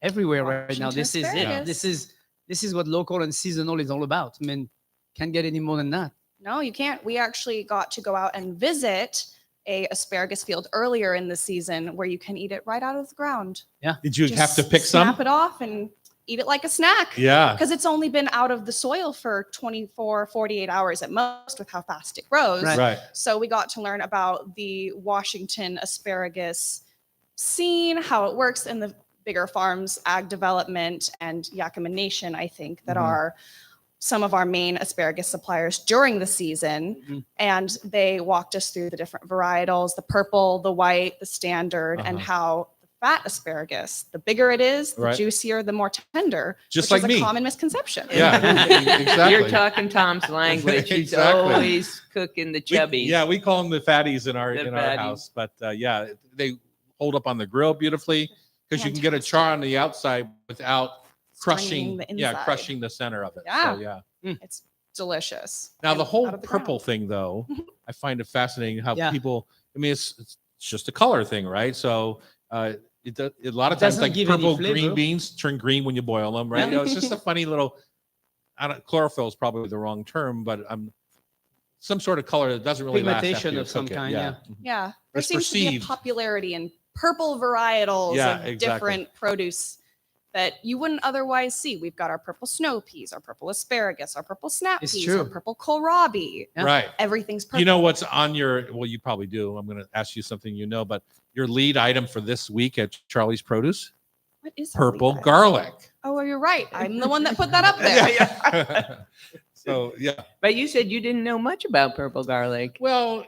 everywhere right now.
Washington
This is it.
asparagus.
This is what local and seasonal is all about. I mean, can't get any more than that.
No, you can't. We actually got to go out and visit a asparagus field earlier in the season where you can eat it right out of the ground.
Did you
Just
have to pick some?
Snap it off and eat it like a snack.
Yeah.
Because it's only been out of the soil for 24, 48 hours at most with how fast it grows.
Right.
Right.
So we got to learn about the Washington asparagus scene, how it works in the bigger farms, ag development, and Yakima Nation, I think, that
Mhm.
are some of our main asparagus suppliers during the season.
Mhm.
And they walked us through the different varietals, the purple, the white, the standard, and
Uh-huh.
how the fat asparagus, the bigger it is, the
Right.
juicier, the more tender,
Just
which
like
is a
me.
common misconception.
Yeah, exactly.
You're talking Tom's language. He's
Exactly.
always cooking the chubbies.
Yeah, we call them the fatties in our
The
in our
fatties.
house, but yeah, they hold up on the grill beautifully because you can get a char on the outside without crushing
Stringing the inside.
crushing the center of it.
Yeah.
So, yeah.
It's delicious.
Now
And
the whole
out of the
purple
ground.
thing, though, I find it fascinating how
Yeah.
people. I mean, it's just a color thing, right? So a lot of
It
times,
doesn't
like
give any
purple
flavor.
green beans turn green when you boil them, right?
Yeah.
It's just a funny little. Chlorophyll is probably the wrong term, but some sort of color that doesn't really last after
Pigmentation
you
of some
cook it.
kind,
Yeah.
Yeah. There
It's
seems to be a
perceived.
popularity in purple varietals
Yeah,
of
exactly.
different produce that you wouldn't otherwise see. We've got our purple snow peas, our purple asparagus, our purple snap
It's
peas, our
true.
purple kohlrabi.
Yeah.
Right.
Everything's purple.
You know what's on your? Well, you probably do. I'm going to ask you something but your lead item for this week at Charlie's Produce:
What is our
purple
lead item?
garlic.
Oh, well, you're right. I'm the one that put that up there.
yeah. So yeah.
But you said you didn't know much about purple garlic.
Well,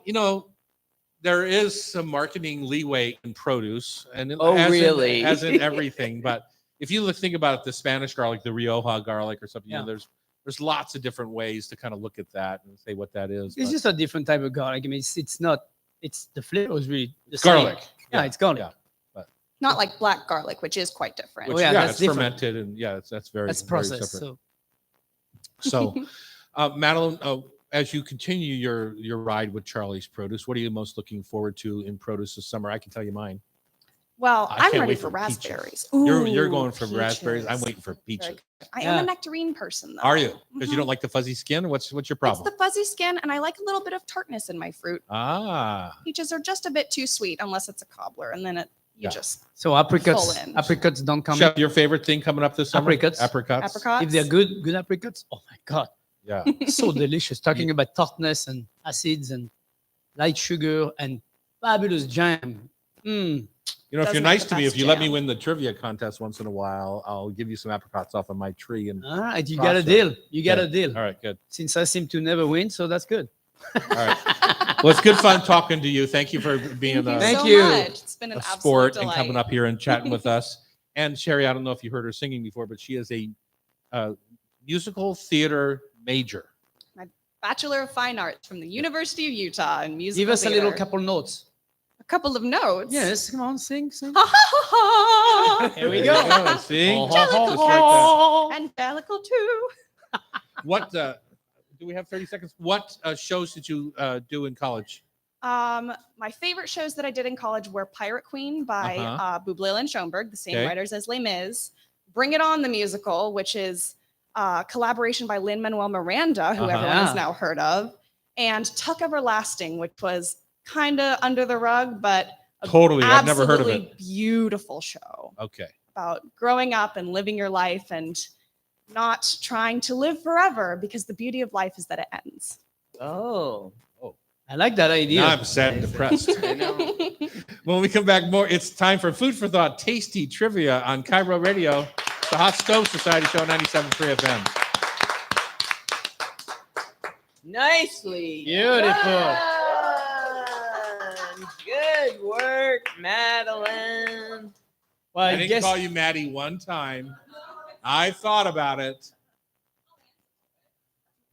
there is some marketing leeway in produce, and
Oh,
as
really?
as in everything. But if you think about the Spanish garlic, the Rioja garlic, or something,
Yeah.
there's lots of different ways to kind of look at that and say what that is.
It's
but-
just a different type of garlic. I mean, it's not. It's the flavor is really the
garlic.
Same. Yeah, it's garlic.
Yeah.
Not like black garlic, which is quite different.
Which,
Oh, yeah,
yeah,
that's
it's
different.
fermented, and that's very
That's
very
processed.
separate.
So
So, Madeline, as you continue your ride with Charlie's Produce, what are you most looking forward to in produce this summer? I can tell you mine.
Well,
I
I'm
can't
ready
wait
for
for peaches.
raspberries.
You're
Ooh,
going for raspberries. I'm
peaches.
waiting for
Very
peaches.
good. I
Yeah.
am a nectarine person, though.
Are you? Because you
Mhm.
don't like the fuzzy skin? What's your
It's
problem?
the fuzzy skin, and I like a little bit of tartness in my fruit.
Ah,
Peaches are just a bit too sweet unless it's a cobbler, and then you
Yeah.
just
apricots.
Full in.
Apricots don't come.
Chef, your favorite thing coming up this summer?
Apricots.
Apricots.
apricots.
If they're good apricots. Oh my god,
Yeah.
so delicious. Talking about tartness and acids and light sugar and fabulous jam. Mm.
You know, if
Does
you're
make
nice
the
to me,
best
if you let me
jam.
win the trivia contest once in a while, I'll give you some apricots off of my tree. And
All right, you got a
Process.
deal. You got
Yeah.
a deal.
all right, good.
Since I seem to never win, so that's good.
All right. Well, it's good fun talking to you. Thank you for being
Thank
so
you.
much. It's been an
a
absolute
sport
delight.
and coming up here and chatting with us. And Sherry, I don't know if you heard her singing before, but she is a musical theater major.
Bachelor of Fine Arts from the University of Utah in musical
Give us a little
theater.
couple notes.
A couple of notes.
Yes, come on, sing.
Ha ha ha
Here we
There
go.
you See?
Oh,
Just like that.
ha. Angelical too.
What do we have 30 seconds? What shows did you do in college?
My favorite shows that I did in college were Pirate Queen by
Uh-huh.
Bublé and Schoenberg, the same
Okay.
writers as Les Mis. Bring It On the musical, which is collaboration by Lin-Manuel Miranda, who
Uh-huh.
everyone
Yeah.
has now heard of, and Tuck Everlasting, which was kind of under the rug, but a
Totally. I've never heard of
absolutely
it.
beautiful show
Okay.
about growing up and living your life and not trying to live forever, because the beauty of life is that it ends.
Oh.
I like that idea.
Now I'm sad and depressed.
I know.
When we come back more, it's time for Food for Thought Tasty Trivia on Cairo Radio, the Hot Stove Society Show 97.3 FM.
Nicely.
Beautiful.
done. Good work, Madeline.
Well,
I
I
didn't
guess
call you Maddie one time. I thought about it.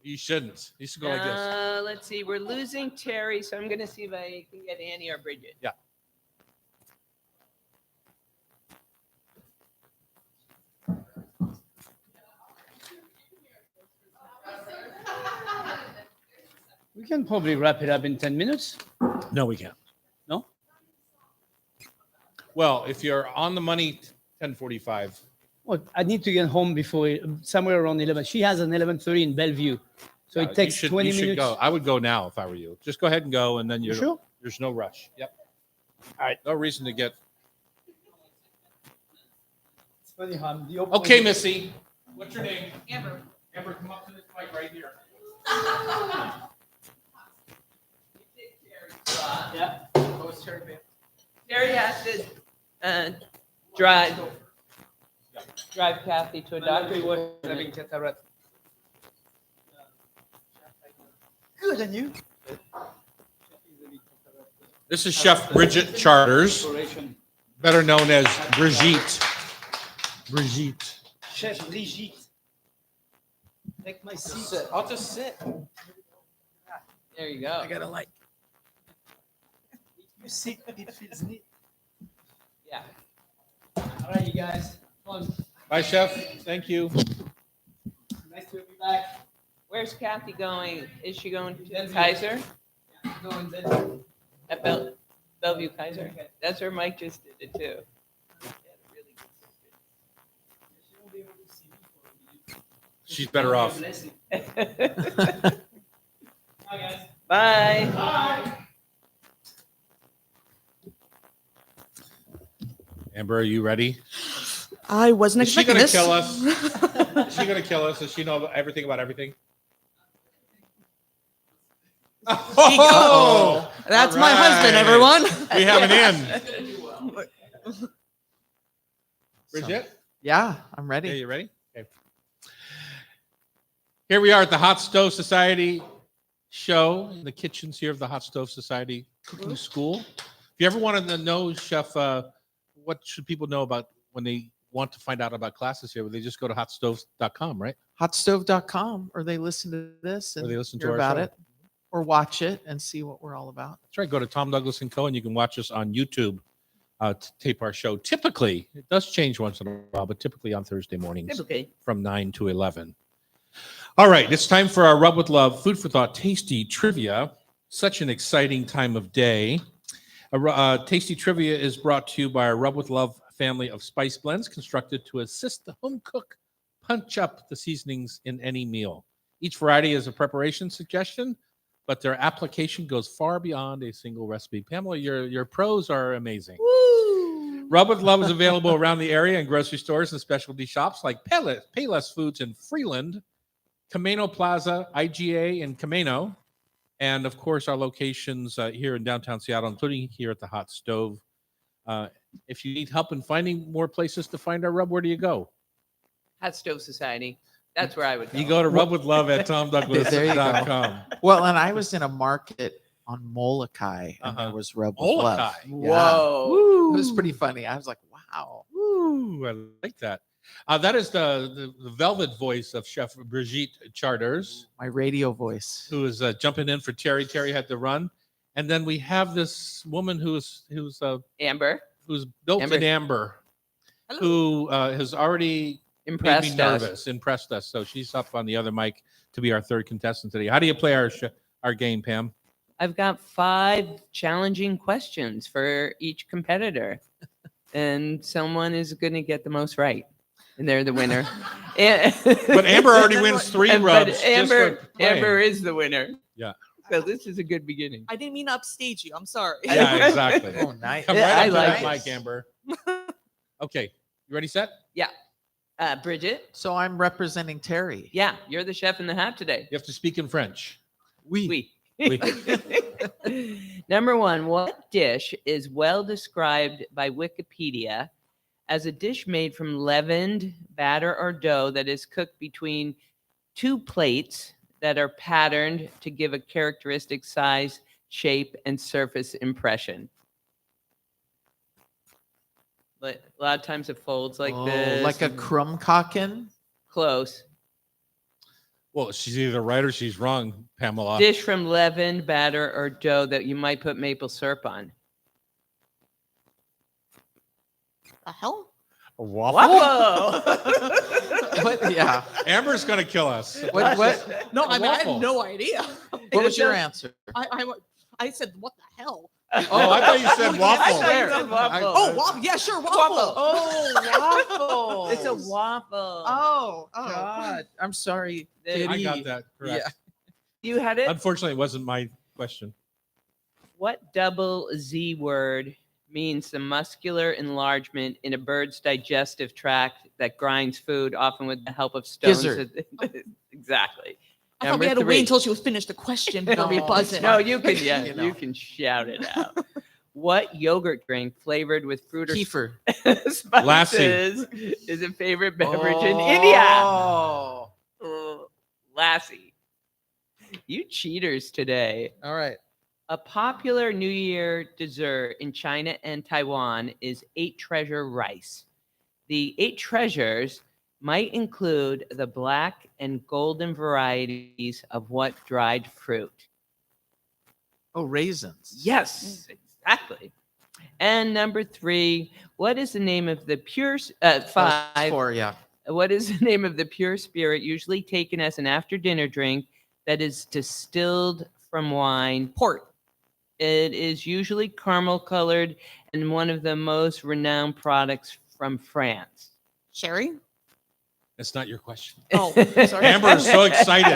You shouldn't. You should go like this.
Let's see. We're losing Terry, so I'm going to see if I can get Annie or Bridget.
Yeah.
we can probably wrap it up in 10 minutes.
No, we can't.
No?
Well, if you're on the money, 10:45.
Well, I need to get home before somewhere around 11. She has an 11:30 in Bellevue, so it takes 20
you should
minutes.
go. I would go now if I were you. Just go ahead and go, and then
You sure?
there's no rush. Yep.
All right.
No reason to get.
It's funny how I'm the
Okay, Missy. What's your name?
Amber.
Amber, come up to this mic right here.
Yeah.
Terry has to drive Kathy to a doctor.
Doctor was having cataract. Good, and you?
This is Chef Bridget Charters,
Operation.
better known as Brigitte. Brigitte.
Chef Brigitte. Take my seat.
I'll just sit.
There you go.
gotta like.
You sit, it feels neat.
Yeah.
All right, you guys. Fun.
Bye, Chef. Thank you.
Nice to be back.
Where's Kathy going? Is she going to
Bellevue.
Kaiser?
Go in bed.
At Bellevue Kaiser?
Okay.
That's where Mike just did it too.
She won't be able to see me for a
She's better off.
blessing.
Bye.
Bye, guys.
Bye.
Bye.
Amber, are you ready?
I wasn't
Is she
expecting
gonna
this.
kill us? Is she gonna kill us? Does she know everything about everything?
Oh, that's
all
my husband,
right.
everyone.
We have an in. Bridget?
Yeah, I'm
Yeah,
ready.
you ready? Okay. Here we are at the Hot Stove Society show in the kitchens here of the Hot Stove Society Cooking School. If you ever wanted to know, Chef, what should people know about when they want to find out about classes here? Would they just go to hotstoves.com, right?
Hotstove.com, or they listen to this
Or
and
they listen to
hear
our
about
show.
it, or watch it and see what we're all about.
That's right. Go to Tom Douglas & Co. and you can watch us on YouTube to tape our show. Typically, it does change once in a while, but typically on Thursday mornings
Typically.
from 9 to 11. All right, it's time for our Rub with Love Food for Thought Tasty Trivia. Such an exciting time of day. Tasty Trivia is brought to you by our Rub with Love family of spice blends constructed to assist the home cook punch up the seasonings in any meal. Each variety is a preparation suggestion, but their application goes far beyond a single recipe. Pamela, your pros are amazing. Rub with Love is available around the area in grocery stores and specialty shops like Payless Foods in Freeland, Camino Plaza, IGA in Camino, and of course our locations here in downtown Seattle, including here at the Hot Stove. If you need help in finding more places to find our rub, where do you go?
Hot Stove Society. That's where I would go.
You go to Rub with Love at
There you
tomdouglas.com.
Well, and I was in a market on Molokai, and there was Rub with Love.
Molokai.
Yeah.
Whoa.
It was pretty funny. I was like, wow.
Ooh, I like that. That is the velvet voice of Chef Brigitte Charters,
My radio voice.
who is jumping in for Terry. Terry had to run. And then we have this woman who's
Amber.
built
Amber.
in amber,
Hello.
who has already made me
Impressed us.
nervous, impressed us. So she's up on the other mic to be our third contestant today. How do you play our game, Pam?
I've got 5 challenging questions for each competitor, and someone is going to get the most right, and they're the winner.
But Amber already wins 3
But
rubs. just for
Amber
playing.
is the winner.
Yeah.
So this is a good beginning.
I didn't mean to upstage you. I'm sorry.
Yeah, exactly.
Oh, nice.
Come
Yeah,
right
I
up to
like
that
it.
mic, Amber. Okay. You ready, set?
Bridget?
So I'm representing Terry.
Yeah, you're the chef in the hat today.
You have to speak in French.
Oui.
Oui.
Number 1, what dish is well described by Wikipedia as a dish made from leavened batter or dough that is cooked between 2 plates that are patterned to give a characteristic size, shape, and surface impression? But a lot of times it folds like this.
Like a crumkaken.
Close.
Well, she's either right or she's wrong, Pamela.
Dish from leavened batter or dough that you might put maple syrup on.
The hell?
A waffle?
Waffle.
What? Yeah.
Amber's going to kill us.
What?
No,
A
I mean, I
waffle.
have no idea.
What was your answer?
I said, what the hell?
Oh, I thought you said waffle.
I said waffle.
Oh, waffle. Yeah, sure, waffle.
Oh, waffle.
It's a waffle.
Oh,
God. I'm sorry.
I got that correct.
Yeah.
You had it?
Unfortunately, it wasn't my question.
What double Z word means the muscular enlargement in a bird's digestive tract that grinds food, often with the help of stones?
Gizzard.
Exactly.
I thought we had to wait until she was finished the question before we buzz in.
No, you can, yeah,
You know.
you can shout it out. What yogurt drink flavored with fruit or
Kefir.
spices is a favorite beverage in India?
Oh.
Lassie. You cheaters today.
All right.
A popular New Year dessert in China and Taiwan is 8 treasure rice. The 8 treasures might include the black and golden varieties of what dried fruit?
Oh, raisins.
Yes, exactly. And number 3, what is the name of the pure 5?
4, yeah.
What is the name of the pure spirit usually taken as an after dinner drink that is distilled from wine?
Port.
It is usually caramel colored and one of the most renowned products from France.
Sherry?
That's not your question.
Oh, sorry.
Amber is so excited.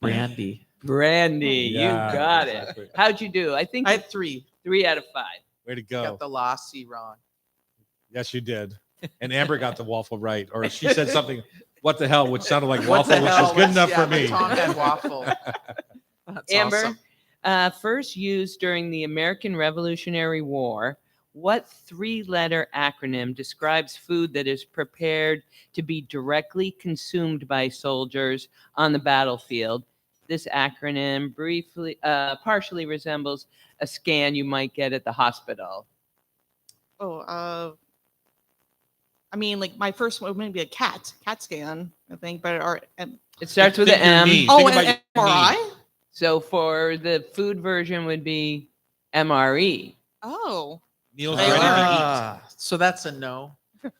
Brandy.
Brandy,
Yeah,
you got
exactly.
it. How'd you do? I think
I had 3.
3 out of 5.
Way to
Got
go.
the lassie wrong.
Yes, you did. And Amber got the waffle right. Or she said something, what the hell, which sounded like
What the
waffle, which
hell?
is good enough
Yeah,
for me.
the Tom and waffle. That's
Amber,
awesome.
first used during the American Revolutionary War, what 3-letter acronym describes food that is prepared to be directly consumed by soldiers on the battlefield? This acronym partially resembles a scan you might get at the hospital.
Oh, I mean, like my first one would be a CAT scan, I think, but
It starts with
Think
an
your
M.
knee.
oh,
Think
and
about your
MRI.
So for the food version would be MRE.
Oh,
Neil's
They
ready to
Ah, so that's a no.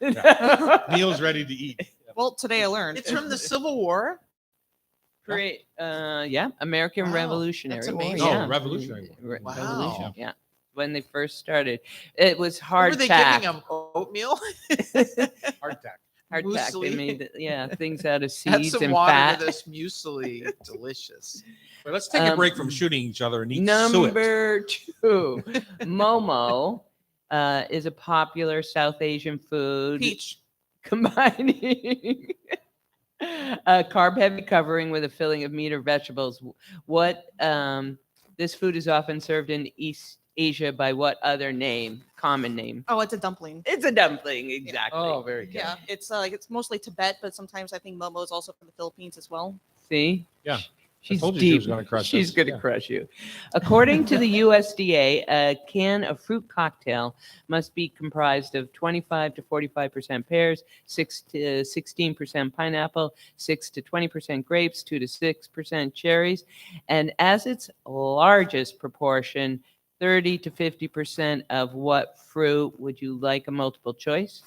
eat. Neil's ready to eat.
well, today I learned.
It's from the Civil War.
Great. Yeah, American
Wow,
Revolutionary
that's
War.
amazing.
Yeah.
Oh, Revolutionary War.
Wow.
Revolution, yeah. When they first started. It was
What
hard
were they
tack.
giving him? Oatmeal?
Hardtack.
Hard tack. They
Muesli.
made things out of
Add
seeds
some
and
water
fat.
to this muesli. Delicious.
Well, let's take a break from shooting each other and eat suet.
Number 2, Momo is a popular South Asian food
Peach.
combining a carb-heavy covering with a filling of meat or vegetables. What this food is often served in East Asia by what other name? Common name?
Oh, it's a dumpling.
It's a dumpling, exactly.
Oh, very good.
Yeah, it's it's mostly Tibet, but sometimes I think momo is also from the Philippines as well.
See?
Yeah.
She's
told you she
deep.
was gonna crush
She's
us.
going to
Yeah.
crush you. According to the USDA, a can of fruit cocktail must be comprised of 25 to 45% pears, 6 to 16% pineapple, 6 to 20% grapes, 2 to 6% cherries, and as its largest proportion, 30 to 50% of what fruit? Would you like a multiple choice?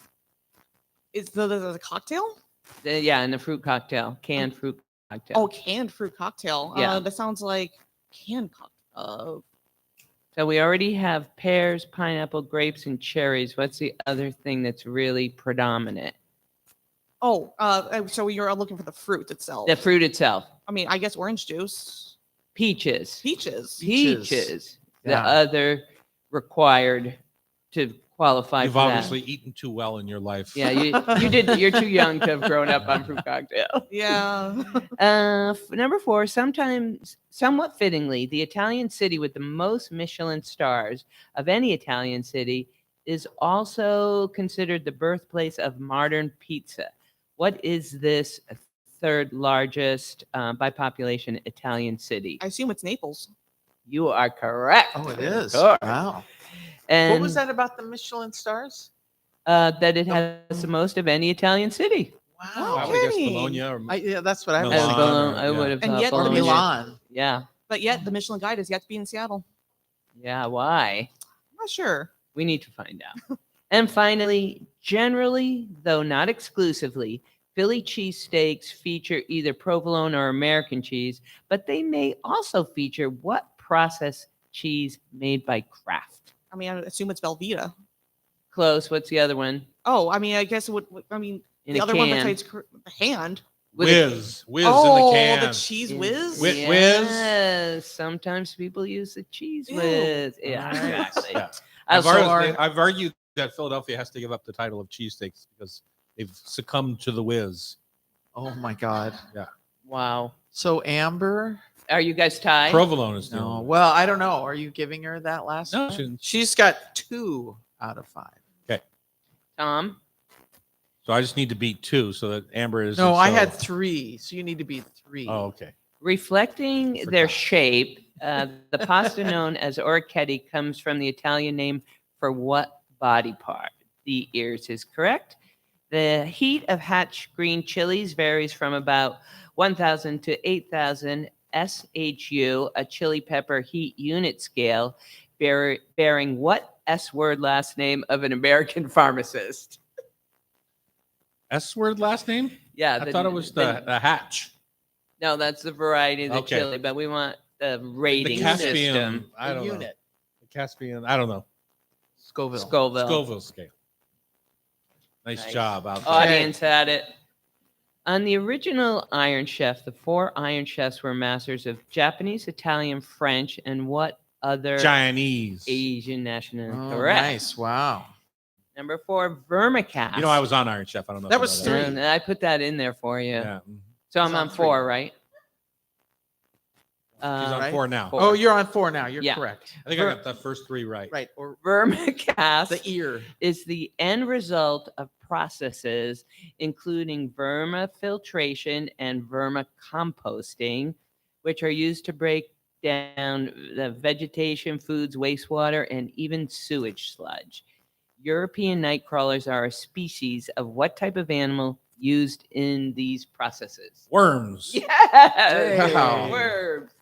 Is the cocktail?
Yeah, in the fruit cocktail, canned fruit cocktail.
Oh, canned fruit cocktail.
Yeah.
That sounds like canned cocktail.
So we already have pears, pineapple, grapes, and cherries. What's the other thing that's really predominant?
So you're looking for the fruit itself.
The fruit itself.
I mean, I guess orange juice,
Peaches.
peaches.
Peaches.
Peaches. The
Yeah.
other required to qualify
You've
for that.
obviously eaten too well in your life.
Yeah, you did. You're too young to have grown up on fruit cocktail.
Yeah.
Number 4, somewhat fittingly, the Italian city with the most Michelin stars of any Italian city is also considered the birthplace of modern pizza. What is this third largest by population Italian city?
I assume it's Naples.
You are correct.
Oh, it is.
Of course.
Wow.
And
What was that about the Michelin stars?
that it has the most of any Italian city.
Wow.
I would guess
Okay.
Bologna or
Yeah, that's what I was
Milan.
thinking.
or-
I would
yeah.
have
And
thought
yet-
Or
Bologna.
Milan.
Yeah.
But yet the Michelin Guide has yet to be in Seattle.
Yeah. Why?
I'm not sure.
We need to find out. And finally, generally, though not exclusively, Philly cheesesteaks feature either provolone or American cheese, but they may also feature what processed cheese made by Kraft.
I mean, I assume it's Velveeta.
Close. What's the other one?
Oh, I mean, I guess it would. I mean,
In
the
a
other one
can.
besides the hand.
With a-
Whiz
Oh,
in the can.
the cheese whiz.
Whiz.
Yes. Sometimes people use the cheese
Ew.
whiz. Yeah,
Right.
exactly.
Yeah.
Also,
I've argued that Philadelphia has to give up the title of cheesesteaks because they've succumbed to the whiz.
Oh my God.
wow.
So Amber?
Are you guys tied?
Provolone is the
No.
only-
Well, I don't know. Are you giving her that last
No,
one?
she-
She's got 2 out of 5.
Tom?
So I just need to beat 2 so that Amber is.
No, I had 3. So you need to be 3.
Oh, okay.
Reflecting their
Forgot.
shape, the pasta known as orecchiette comes from the Italian name for what body part? The ears is correct. The heat of hatch green chilies varies from about 1,000 to 8,000 SHU, a chili pepper heat unit scale, bearing what S word last name of an American pharmacist?
S word last name?
Yeah,
I thought it was the hatch.
No, that's the variety of the
Okay.
chili, but we want the
The
rating
Caspian.
system.
I don't know.
unit.
The Caspian. I don't know.
Scoville.
Scoville.
Scoville scale. Nice
Nice.
job out there.
Audience had it. On the original Iron Chef, the 4 Iron Chefs were masters of Japanese, Italian, French, and what other
Chinese.
Asian national?
Oh,
Correct.
nice. Wow.
Number 4, vermicast.
You know, I was on Iron Chef. I don't know. if
That
you
was
know
3.
And I put that in there for you.
Yeah.
So I'm
It's
on
on
4,
3.
right?
She's on
Right?
4 now.
4.
Oh, you're on 4 now. You're
Yeah.
correct.
I think I got the first 3 right.
Right. Or
Vermicast
the ear.
is the end result of processes including vermifiltration and vermicomposting, which are used to break down the vegetation, foods, wastewater, and even sewage sludge. European night crawlers are a species of what type of animal used in these processes?
Worms.
Yes,
Wow.
worms.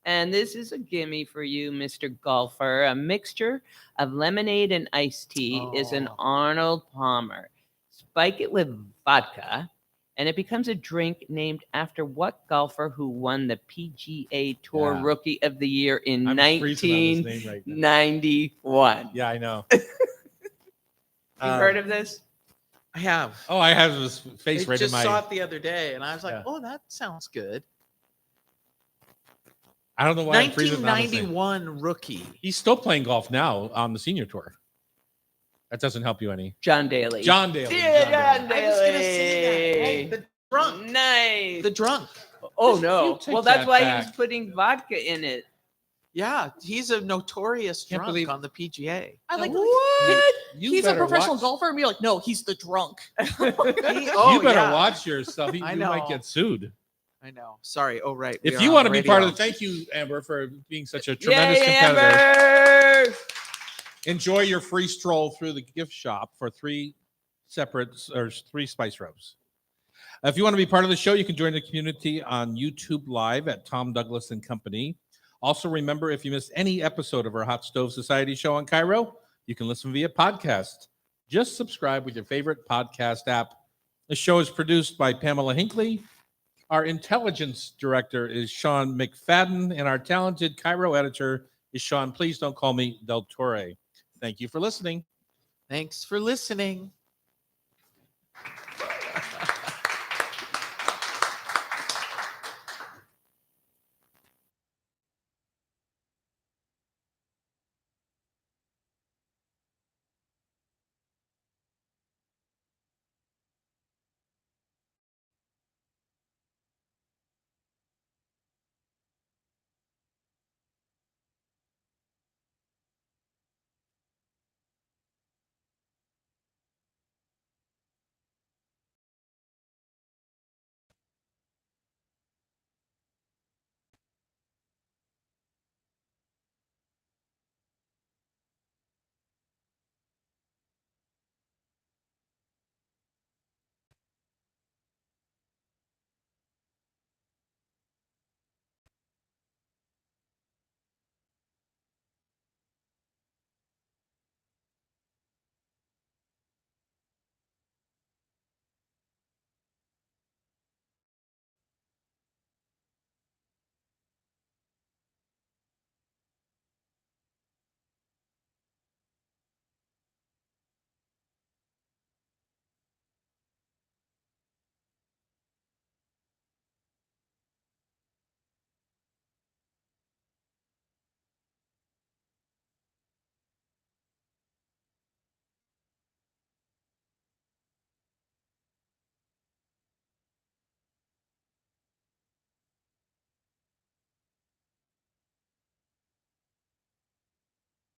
And this is a gimme for you, Mr. Golfer. A mixture of lemonade and iced tea is an
Oh.
Arnold Palmer. Spike it with vodka, and it becomes a drink named after what golfer who won the PGA Tour
Yeah.
Rookie of the Year in
I'm freezing on this name right now.
1991.
Yeah, I know.
You heard of this?
I have.
Oh, I have his face
I
right in
just
my.
saw it the other day, and I was like,
Yeah.
"Oh, that sounds good."
I don't know why I'm freezing on this name.
1991 rookie.
He's still playing golf now on the senior tour. That doesn't help you any.
John Daly.
John Daly.
Yeah, John
Daly.
I was gonna say that. Right? The drunk.
Nice.
The drunk.
Oh
You
no.
take
Well, that's
that
why he
back.
was putting vodka in it.
Yeah, he's a notorious
Can't
drunk
believe-
on the PGA.
I like.
What?
You
He's a
better
professional
watch-
golfer, and be like, no, he's the drunk.
You better watch yourself.
I
You might
know.
get sued.
I know. Sorry. Oh, right.
If
we
you
are
want
on
to be part of
radio.
the, thank you, Amber, for being such a tremendous
Yay,
competitor.
Amber!
Enjoy your free stroll through the gift shop for 3 spice rubs. If you want to be part of the show, you can join the community on YouTube Live at Tom Douglas and Company. Also, remember, if you missed any episode of our Hot Stove Society show on Cairo, you can listen via podcast. Just subscribe with your favorite podcast app. The show is produced by Pamela Hinckley. Our intelligence director is Sean McFadden, and our talented Cairo editor is Sean. Please don't call me Del Torre. Thank you for listening.
Thanks for listening.